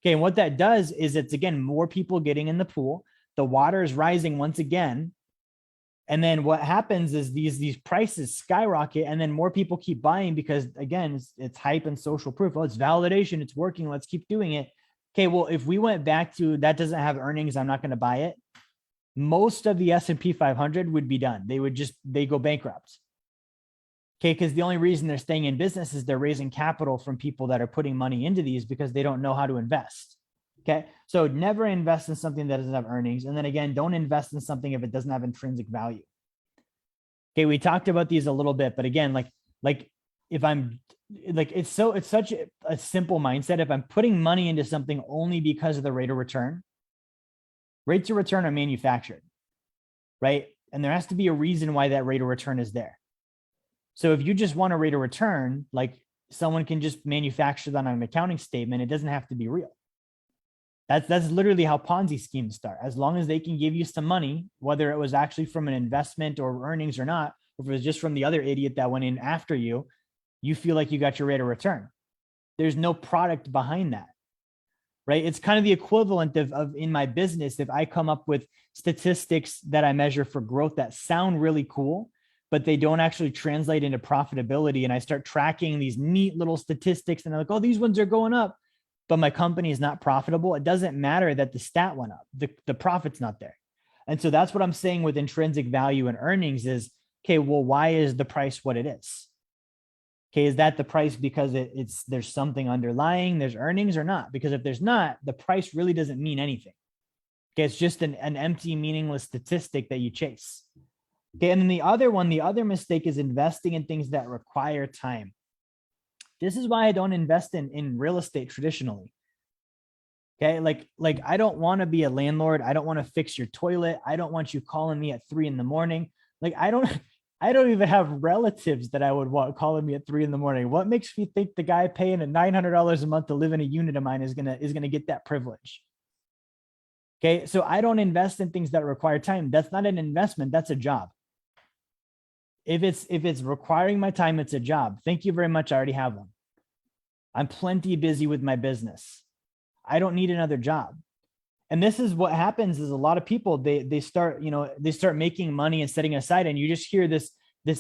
Okay, and what that does is it's, again, more people getting in the pool. The water is rising once again. And then what happens is these prices skyrocket, and then more people keep buying because, again, it's hype and social proof. Oh, it's validation. It's working. Let's keep doing it. Okay, well, if we went back to that doesn't have earnings, I'm not going to buy it. Most of the S&P 500 would be done. They go bankrupt. Okay, because the only reason they're staying in business is they're raising capital from people that are putting money into these because they don't know how to invest. Okay, so never invest in something that doesn't have earnings. And then again, don't invest in something if it doesn't have intrinsic value. Okay, we talked about these a little bit, but again, like if I'm like, it's such a simple mindset. If I'm putting money into something only because of the rate of return, rates of return are manufactured, right? And there has to be a reason why that rate of return is there. So if you just want a rate of return, like someone can just manufacture that on an accounting statement, it doesn't have to be real. That's literally how Ponzi schemes start. As long as they can give you some money, whether it was actually from an investment or earnings or not, or if it was just from the other idiot that went in after you, you feel like you got your rate of return. There's no product behind that, right? It's kind of the equivalent of in my business, if I come up with statistics that I measure for growth that sound really cool, but they don't actually translate into profitability. And I start tracking these neat little statistics and I'm like, oh, these ones are going up, but my company is not profitable. It doesn't matter that the stat went up. The profit's not there. And so that's what I'm saying with intrinsic value and earnings is, okay, well, why is the price what it is? Okay, is that the price because there's something underlying, there's earnings or not? Because if there's not, the price really doesn't mean anything. Okay, it's just an empty, meaningless statistic that you chase. Okay, and then the other mistake is investing in things that require time. This is why I don't invest in real estate traditionally. Okay, like I don't want to be a landlord. I don't want to fix your toilet. I don't want you calling me at 3 a.m. Like I don't even have relatives that I would want calling me at 3 a.m. What makes me think the guy paying $900 a month to live in a unit of mine is gonna get that privilege? Okay, so I don't invest in things that require time. That's not an investment. That's a job. If it's requiring my time, it's a job. Thank you very much. I already have one. I'm plenty busy with my business. I don't need another job. And this is what happens is a lot of people, they start making money and setting aside, and you just hear this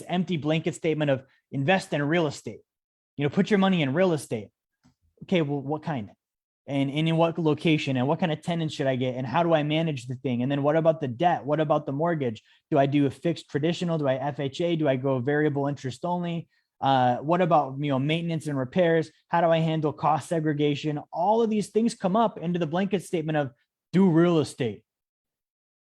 empty blanket statement of invest in real estate, put your money in real estate. Okay, well, what kind? And in what location, and what kind of tenants should I get, and how do I manage the thing? And then what about the debt? What about the mortgage? Do I do a fixed traditional? Do I FHA? Do I go variable interest only? What about maintenance and repairs? How do I handle cost segregation? All of these things come up into the blanket statement of do real estate.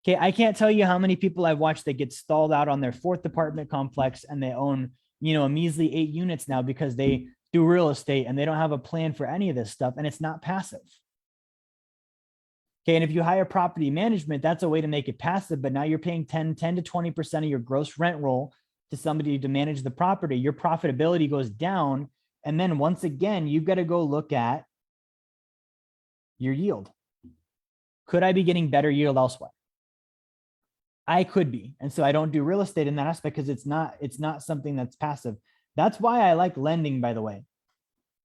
Okay, I can't tell you how many people I've watched that get stalled out on their 4th apartment complex and they own a measly 8 units now because they do real estate and they don't have a plan for any of this stuff, and it's not passive. Okay, and if you hire property management, that's a way to make it passive, but now you're paying 10 to 20% of your gross rent roll to somebody to manage the property. Your profitability goes down, and then once again, you've got to go look at your yield. Could I be getting better yield elsewhere? I could be, and so I don't do real estate in that aspect because it's not something that's passive. That's why I like lending, by the way.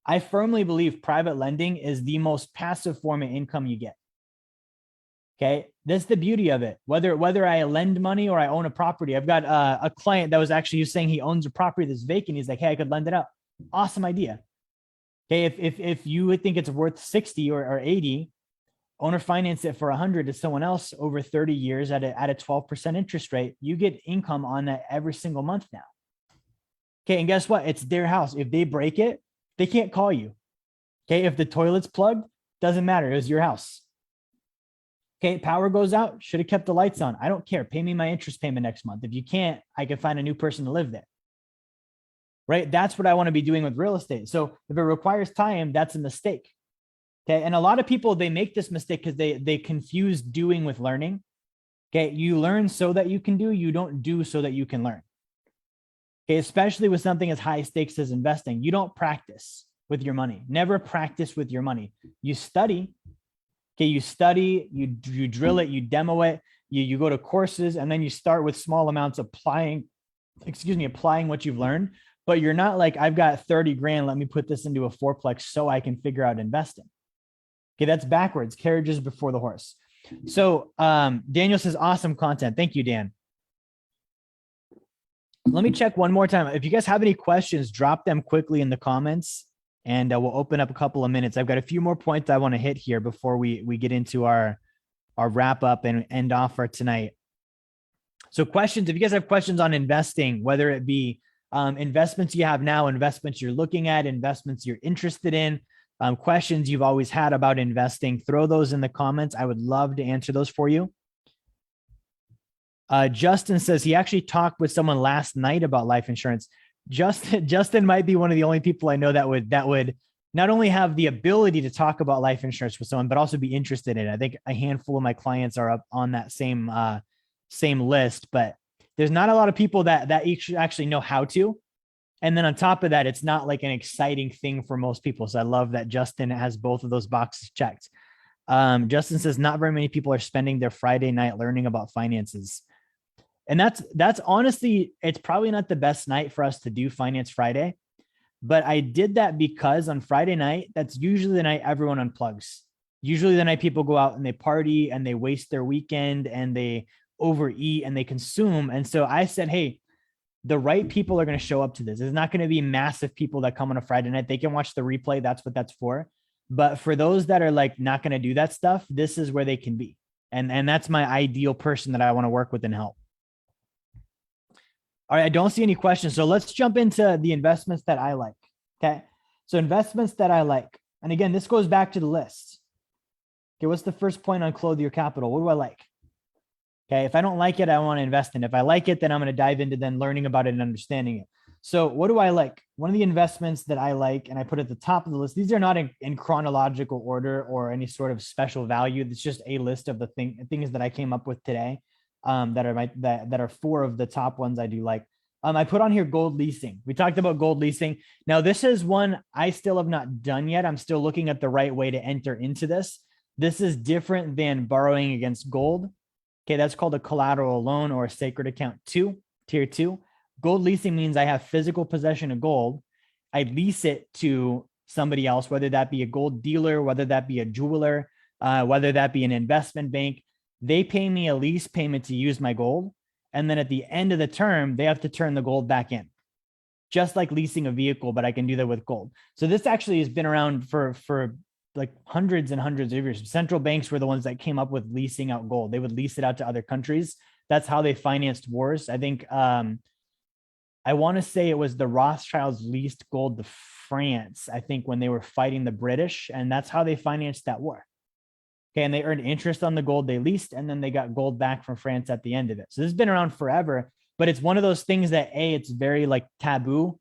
I firmly believe private lending is the most passive form of income you get. Okay, that's the beauty of it. Whether I lend money or I own a property. I've got a client that was actually saying he owns a property that's vacant. He's like, hey, I could lend it out. Awesome idea. Okay, if you would think it's worth 60 or 80, owner finance it for 100 to someone else over 30 years at a 12% interest rate. You get income on that every single month now. Okay, and guess what? It's their house. If they break it, they can't call you. Okay, if the toilet's plugged, doesn't matter. It was your house. Okay, power goes out, should have kept the lights on. I don't care. Pay me my interest payment next month. If you can't, I can find a new person to live there. Right? That's what I want to be doing with real estate. So if it requires time, that's a mistake. Okay. And a lot of people, they make this mistake because they confuse doing with learning. Okay. You learn so that you can do, you don't do so that you can learn. Okay. Especially with something as high stakes as investing, you don't practice with your money. Never practice with your money. You study. Okay. You study, you drill it, you demo it, you go to courses, and then you start with small amounts applying what you've learned. But you're not like, I've got 30 grand, let me put this into a fourplex so I can figure out investing. Okay, that's backwards. Carriages before the horse. So Daniel says, awesome content. Thank you, Dan. Let me check one more time. If you guys have any questions, drop them quickly in the comments, and we'll open up a couple of minutes. I've got a few more points I want to hit here before we get into our wrap up and end off for tonight. So questions, if you guys have questions on investing, whether it be investments you have now, investments you're looking at, investments you're interested in, questions you've always had about investing, throw those in the comments. I would love to answer those for you. Justin says he actually talked with someone last night about life insurance. Justin might be one of the only people I know that would not only have the ability to talk about life insurance with someone, but also be interested in it. I think a handful of my clients are up on that same list, but there's not a lot of people that actually know how to. And then on top of that, it's not like an exciting thing for most people. So I love that Justin has both of those boxes checked. Justin says not very many people are spending their Friday night learning about finances. And that's honestly, it's probably not the best night for us to do Finance Friday, but I did that because on Friday night, that's usually the night everyone unplugs. Usually the night people go out and they party and they waste their weekend and they overeat and they consume. And so I said, hey, the right people are going to show up to this. There's not going to be massive people that come on a Friday night. They can watch the replay. That's what that's for. But for those that are like not going to do that stuff, this is where they can be. And that's my ideal person that I want to work with and help. All right. I don't see any questions. So let's jump into the investments that I like. Okay. So investments that I like. And again, this goes back to the list. Okay. What's the first point on clothe your capital? What do I like? Okay. If I don't like it, I want to invest in it. If I like it, then I'm going to dive into then learning about it and understanding it. So what do I like? One of the investments that I like, and I put at the top of the list, these are not in chronological order or any sort of special value. It's just a list of the things that I came up with today that are four of the top ones I do like. I put on here gold leasing. We talked about gold leasing. Now, this is one I still have not done yet. I'm still looking at the right way to enter into this. This is different than borrowing against gold. Okay, that's called a collateral loan or a sacred account 2, tier 2. Gold leasing means I have physical possession of gold. I lease it to somebody else, whether that be a gold dealer, whether that be a jeweler, whether that be an investment bank. They pay me a lease payment to use my gold. And then at the end of the term, they have to turn the gold back in. Just like leasing a vehicle, but I can do that with gold. So this actually has been around for like hundreds and hundreds of years. Central banks were the ones that came up with leasing out gold. They would lease it out to other countries. That's how they financed wars. I think I want to say it was the Rothschilds leased gold to France, I think, when they were fighting the British, and that's how they financed that war. Okay, and they earned interest on the gold they leased, and then they got gold back from France at the end of it. So this has been around forever, but it's one of those things that it's very like taboo.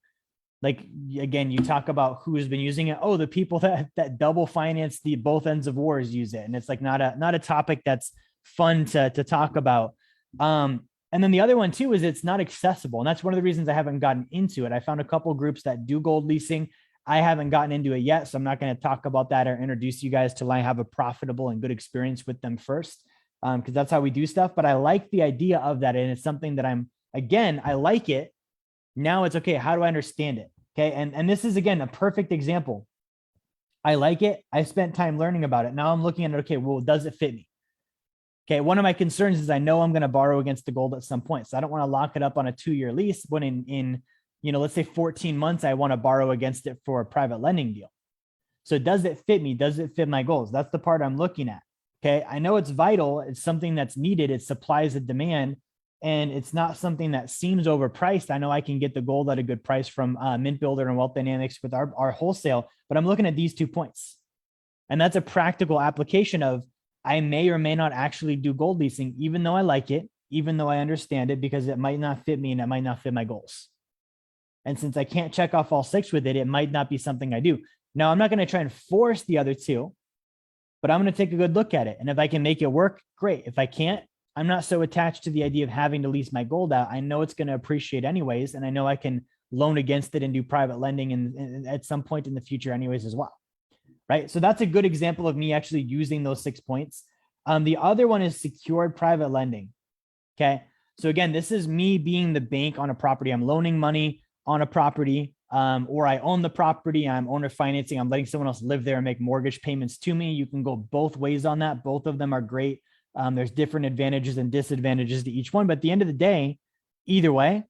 Like, again, you talk about who's been using it. Oh, the people that double finance the both ends of wars use it. And it's like not a topic that's fun to talk about. And then the other one too, is it's not accessible. And that's one of the reasons I haven't gotten into it. I found a couple of groups that do gold leasing. I haven't gotten into it yet. So I'm not going to talk about that or introduce you guys till I have a profitable and good experience with them first. Because that's how we do stuff. But I like the idea of that. And it's something that I like it. Now it's okay. How do I understand it? Okay. And this is, again, a perfect example. I like it. I spent time learning about it. Now I'm looking at it. Okay. Well, does it fit me? Okay. One of my concerns is I know I'm going to borrow against the gold at some point. So I don't want to lock it up on a 2-year lease when in let's say 14 months, I want to borrow against it for a private lending deal. So does it fit me? Does it fit my goals? That's the part I'm looking at. Okay. I know it's vital. It's something that's needed. It supplies a demand. And it's not something that seems overpriced. I know I can get the gold at a good price from Mint Builder and Wealth Dynamics with our wholesale, but I'm looking at these 2 points. And that's a practical application of I may or may not actually do gold leasing, even though I like it, even though I understand it, because it might not fit me and it might not fit my goals. And since I can't check off all 6 with it, it might not be something I do. Now, I'm not going to try and force the other 2. but I'm going to take a good look at it. And if I can make it work, great. If I can't, I'm not so attached to the idea of having to lease my gold out. I know it's going to appreciate anyways. And I know I can loan against it and do private lending and at some point in the future anyways as well. Right. So that's a good example of me actually using those 6 points. The other one is secured private lending. Okay. So again, this is me being the bank on a property. I'm loaning money on a property, or I own the property. I'm owner financing. I'm letting someone else live there and make mortgage payments to me. You can go both ways on that. Both of them are great. There's different advantages and disadvantages to each one. But at the end of the day, either way,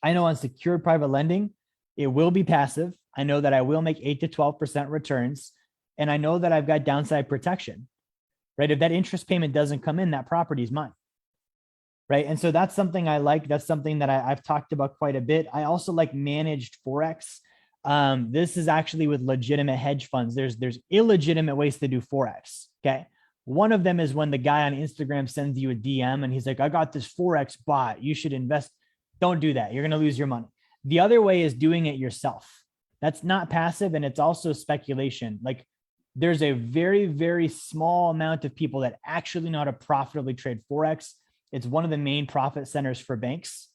I know on secured private lending, it will be passive. I know that I will make 8 to 12% returns. And I know that I've got downside protection, right? If that interest payment doesn't come in, that property is mine. Right. And so that's something I like. That's something that I've talked about quite a bit. I also like managed Forex. This is actually with legitimate hedge funds. There's illegitimate ways to do Forex. Okay. One of them is when the guy on Instagram sends you a DM and he's like, I got this Forex bot. You should invest. Don't do that. You're going to lose your money. The other way is doing it yourself. That's not passive. And it's also speculation. Like there's a very, very small amount of people that actually know how to profitably trade Forex. It's one of the main profit centers for banks,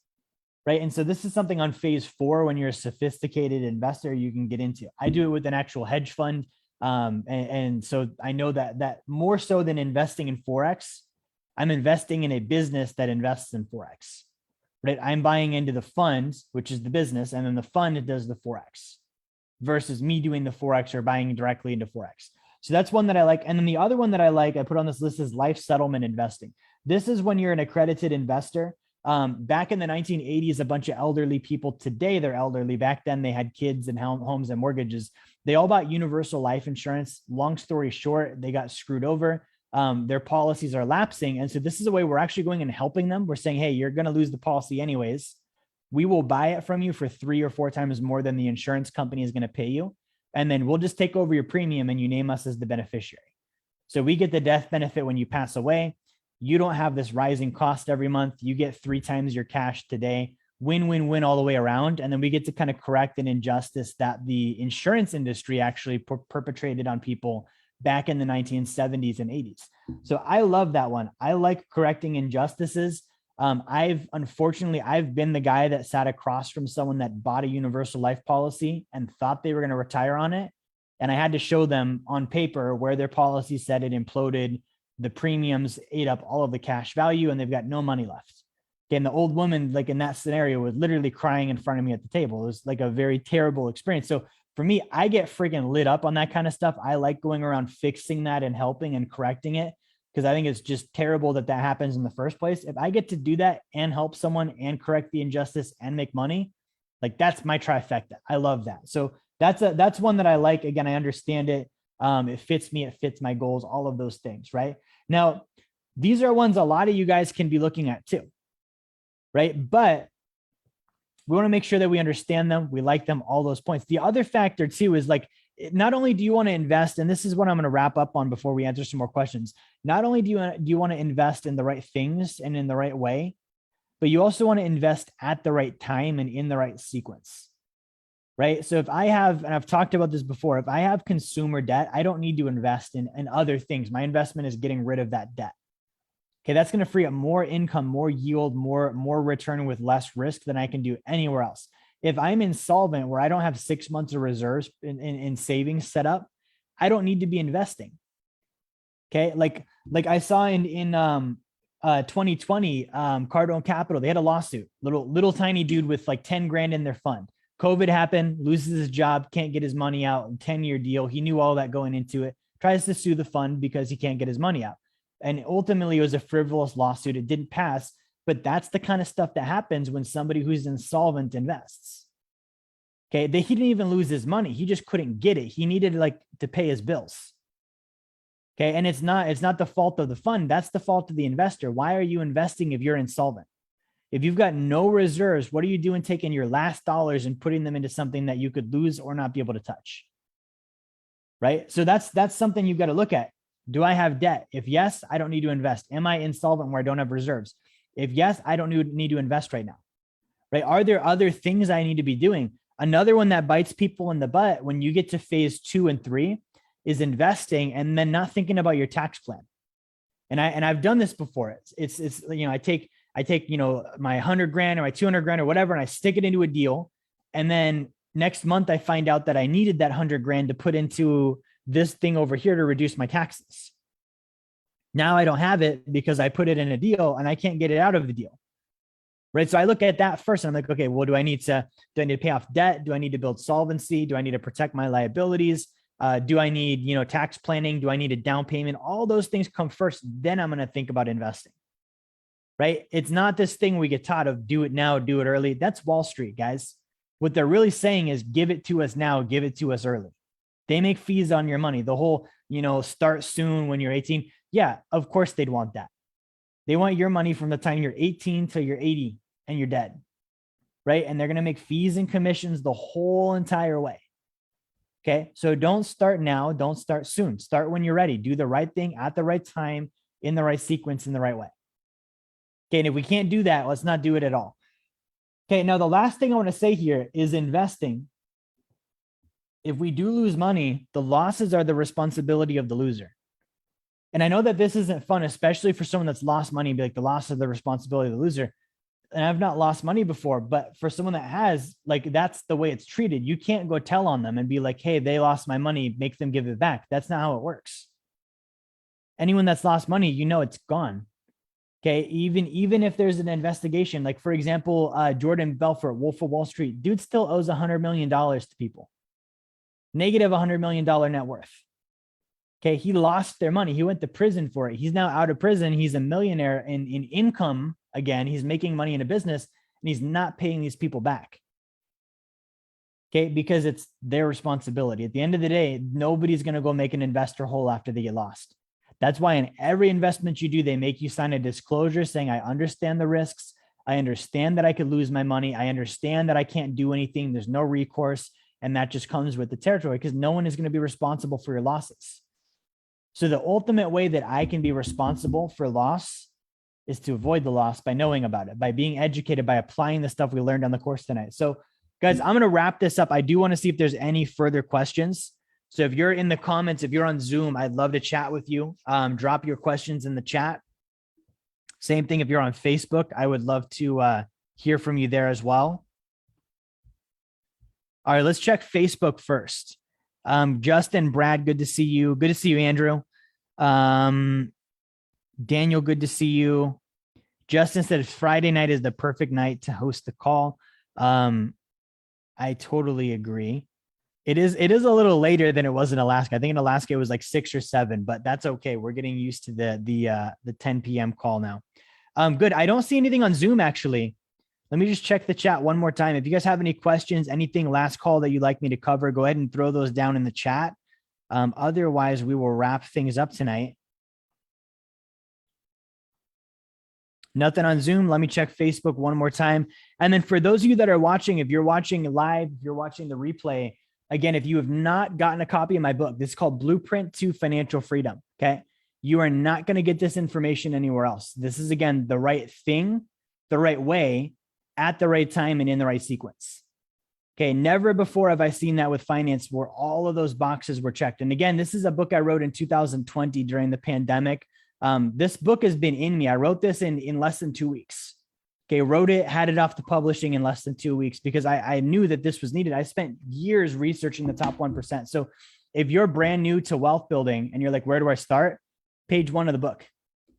right? And so this is something on phase 4 when you're a sophisticated investor, you can get into. I do it with an actual hedge fund. And so I know that more so than investing in Forex, I'm investing in a business that invests in Forex, right? I'm buying into the fund, which is the business, and then the fund does the Forex versus me doing the Forex or buying directly into Forex. So that's one that I like. And then the other one that I like, I put on this list is life settlement investing. This is when you're an accredited investor. Back in the 1980s, a bunch of elderly people, today they're elderly. Back then they had kids and homes and mortgages. They all bought universal life insurance. Long story short, they got screwed over. Their policies are lapsing. And so this is a way we're actually going and helping them. We're saying, hey, you're going to lose the policy anyways. We will buy it from you for 3 or 4 times more than the insurance company is going to pay you. And then we'll just take over your premium and you name us as the beneficiary. So we get the death benefit when you pass away. You don't have this rising cost every month. You get 3 times your cash today. Win, win, win all the way around. And then we get to kind of correct an injustice that the insurance industry actually perpetrated on people back in the 1970s and 80s. So I love that one. I like correcting injustices. Unfortunately, I've been the guy that sat across from someone that bought a universal life policy and thought they were going to retire on it. And I had to show them on paper where their policy said it imploded, the premiums ate up all of the cash value, and they've got no money left. Okay, and the old woman, like in that scenario, was literally crying in front of me at the table. It was like a very terrible experience. So for me, I get freaking lit up on that kind of stuff. I like going around fixing that and helping and correcting it, because I think it's just terrible that happens in the first place. If I get to do that and help someone and correct the injustice and make money, like that's my trifecta. I love that. So that's one that I like. Again, I understand it. It fits me. It fits my goals, all of those things, right? Now, these are ones a lot of you guys can be looking at too, right? But we want to make sure that we understand them. We like them, all those points. The other factor too is like, not only do you want to invest, and this is what I'm going to wrap up on before we answer some more questions. Not only do you want to invest in the right things and in the right way, but you also want to invest at the right time and in the right sequence, right? So if I have, and I've talked about this before, if I have consumer debt, I don't need to invest in other things. My investment is getting rid of that debt. Okay, that's going to free up more income, more yield, more return with less risk than I can do anywhere else. If I'm insolvent where I don't have 6 months of reserves in savings set up, I don't need to be investing. Okay, like I saw in 2020, Cardone Capital, they had a lawsuit. Little tiny dude with like 10 grand in their fund. COVID happened, loses his job, can't get his money out. 10-year deal. He knew all that going into it. Tries to sue the fund because he can't get his money out. And ultimately, it was a frivolous lawsuit. It didn't pass. But that's the kind of stuff that happens when somebody who's insolvent invests. Okay, he didn't even lose his money. He just couldn't get it. He needed like to pay his bills. Okay, and it's not the fault of the fund. That's the fault of the investor. Why are you investing if you're insolvent? If you've got no reserves, what are you doing taking your last dollars and putting them into something that you could lose or not be able to touch? Right? So that's something you've got to look at. Do I have debt? If yes, I don't need to invest. Am I insolvent where I don't have reserves? If yes, I don't need to invest right now. Right? Are there other things I need to be doing? Another one that bites people in the butt when you get to phase 2 and 3 is investing and then not thinking about your tax plan. And I've done this before. It's I take my 100 grand or my 200 grand or whatever, and I stick it into a deal. And then next month I find out that I needed that 100 grand to put into this thing over here to reduce my taxes. Now I don't have it because I put it in a deal and I can't get it out of the deal. Right. So I look at that first and I'm like, okay, well, do I need to pay off debt? Do I need to build solvency? Do I need to protect my liabilities? Do I need, tax planning? Do I need a down payment? All those things come first. Then I'm going to think about investing. Right. It's not this thing we get taught of do it now, do it early. That's Wall Street, guys. What they're really saying is give it to us now, give it to us early. They make fees on your money. The whole, start soon when you're 18. Yeah, of course they'd want that. They want your money from the time you're 18 till you're 80 and you're dead. Right. And they're going to make fees and commissions the whole entire way. Okay. So don't start now. Don't start soon. Start when you're ready. Do the right thing at the right time, in the right sequence, in the right way. Okay. And if we can't do that, let's not do it at all. Okay. Now, the last thing I want to say here is investing. If we do lose money, the losses are the responsibility of the loser. And I know that this isn't fun, especially for someone that's lost money, be like the loss of the responsibility of the loser. And I've not lost money before, but for someone that has, like, that's the way it's treated. You can't go tell on them and be like, hey, they lost my money, make them give it back. That's not how it works. Anyone that's lost money, it's gone. Okay. Even if there's an investigation, like for example, Jordan Belfort, Wolf of Wall Street, dude still owes $100 million to people. Negative $100 million net worth. Okay. He lost their money. He went to prison for it. He's now out of prison. He's a millionaire in income. Again, he's making money in a business and he's not paying these people back. Okay. Because it's their responsibility. At the end of the day, nobody's going to go make an investor whole after they get lost. That's why in every investment you do, they make you sign a disclosure saying, I understand the risks. I understand that I could lose my money. I understand that I can't do anything. There's no recourse. And that just comes with the territory because no one is going to be responsible for your losses. So the ultimate way that I can be responsible for loss is to avoid the loss by knowing about it, by being educated, by applying the stuff we learned on the course tonight. So guys, I'm going to wrap this up. I do want to see if there's any further questions. So if you're in the comments, if you're on Zoom, I'd love to chat with you. Drop your questions in the chat. Same thing if you're on Facebook. I would love to hear from you there as well. All right, let's check Facebook first. Justin, Brad, good to see you. Good to see you, Andrew. Daniel, good to see you. Justin said Friday night is the perfect night to host the call. I totally agree. It is a little later than it was in Alaska. I think in Alaska it was like 6 or 7, but that's okay. We're getting used to the 10 p.m. call now. Good. I don't see anything on Zoom actually. Let me just check the chat one more time. If you guys have any questions, anything last call that you'd like me to cover, go ahead and throw those down in the chat. Otherwise, we will wrap things up tonight. Nothing on Zoom. Let me check Facebook one more time. And then for those of you that are watching, if you're watching live, if you're watching the replay, again, if you have not gotten a copy of my book, this is called Blueprint to Financial Freedom. Okay. You are not going to get this information anywhere else. This is, again, the right thing, the right way, at the right time, and in the right sequence. Okay. Never before have I seen that with finance where all of those boxes were checked. And again, this is a book I wrote in 2020 during the pandemic. This book has been in me. I wrote this in less than 2 weeks. Okay. Wrote it, had it off to publishing in less than 2 weeks because I knew that this was needed. I spent years researching the top 1%. So if you're brand new to wealth building and you're like, where do I start? Page 1 of the book.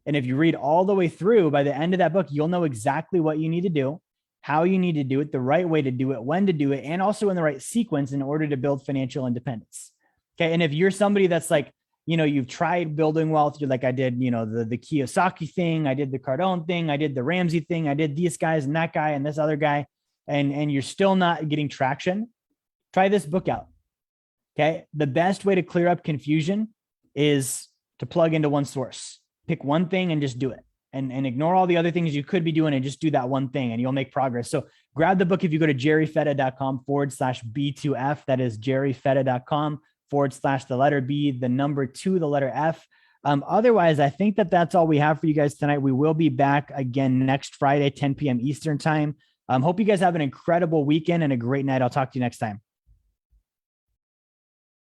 And if you read all the way through, by the end of that book, you'll know exactly what you need to do, how you need to do it, the right way to do it, when to do it, and also in the right sequence in order to build financial independence. Okay. And if you're somebody that's like, you've tried building wealth, you're like, I did, the Kiyosaki thing, I did the Cardone thing, I did the Ramsey thing, I did these guys and that guy and this other guy, and you're still not getting traction, try this book out. Okay. The best way to clear up confusion is to plug into one source, pick one thing and just do it. And ignore all the other things you could be doing and just do that one thing and you'll make progress. So grab the book if you go to jerryfetta.com/B2F. That is jerryfetta.com/B, the number 2, the letter F. Otherwise, I think that's all we have for you guys tonight. We will be back again next Friday, 10 p.m. Eastern time. Hope you guys have an incredible weekend and a great night. I'll talk to you next time.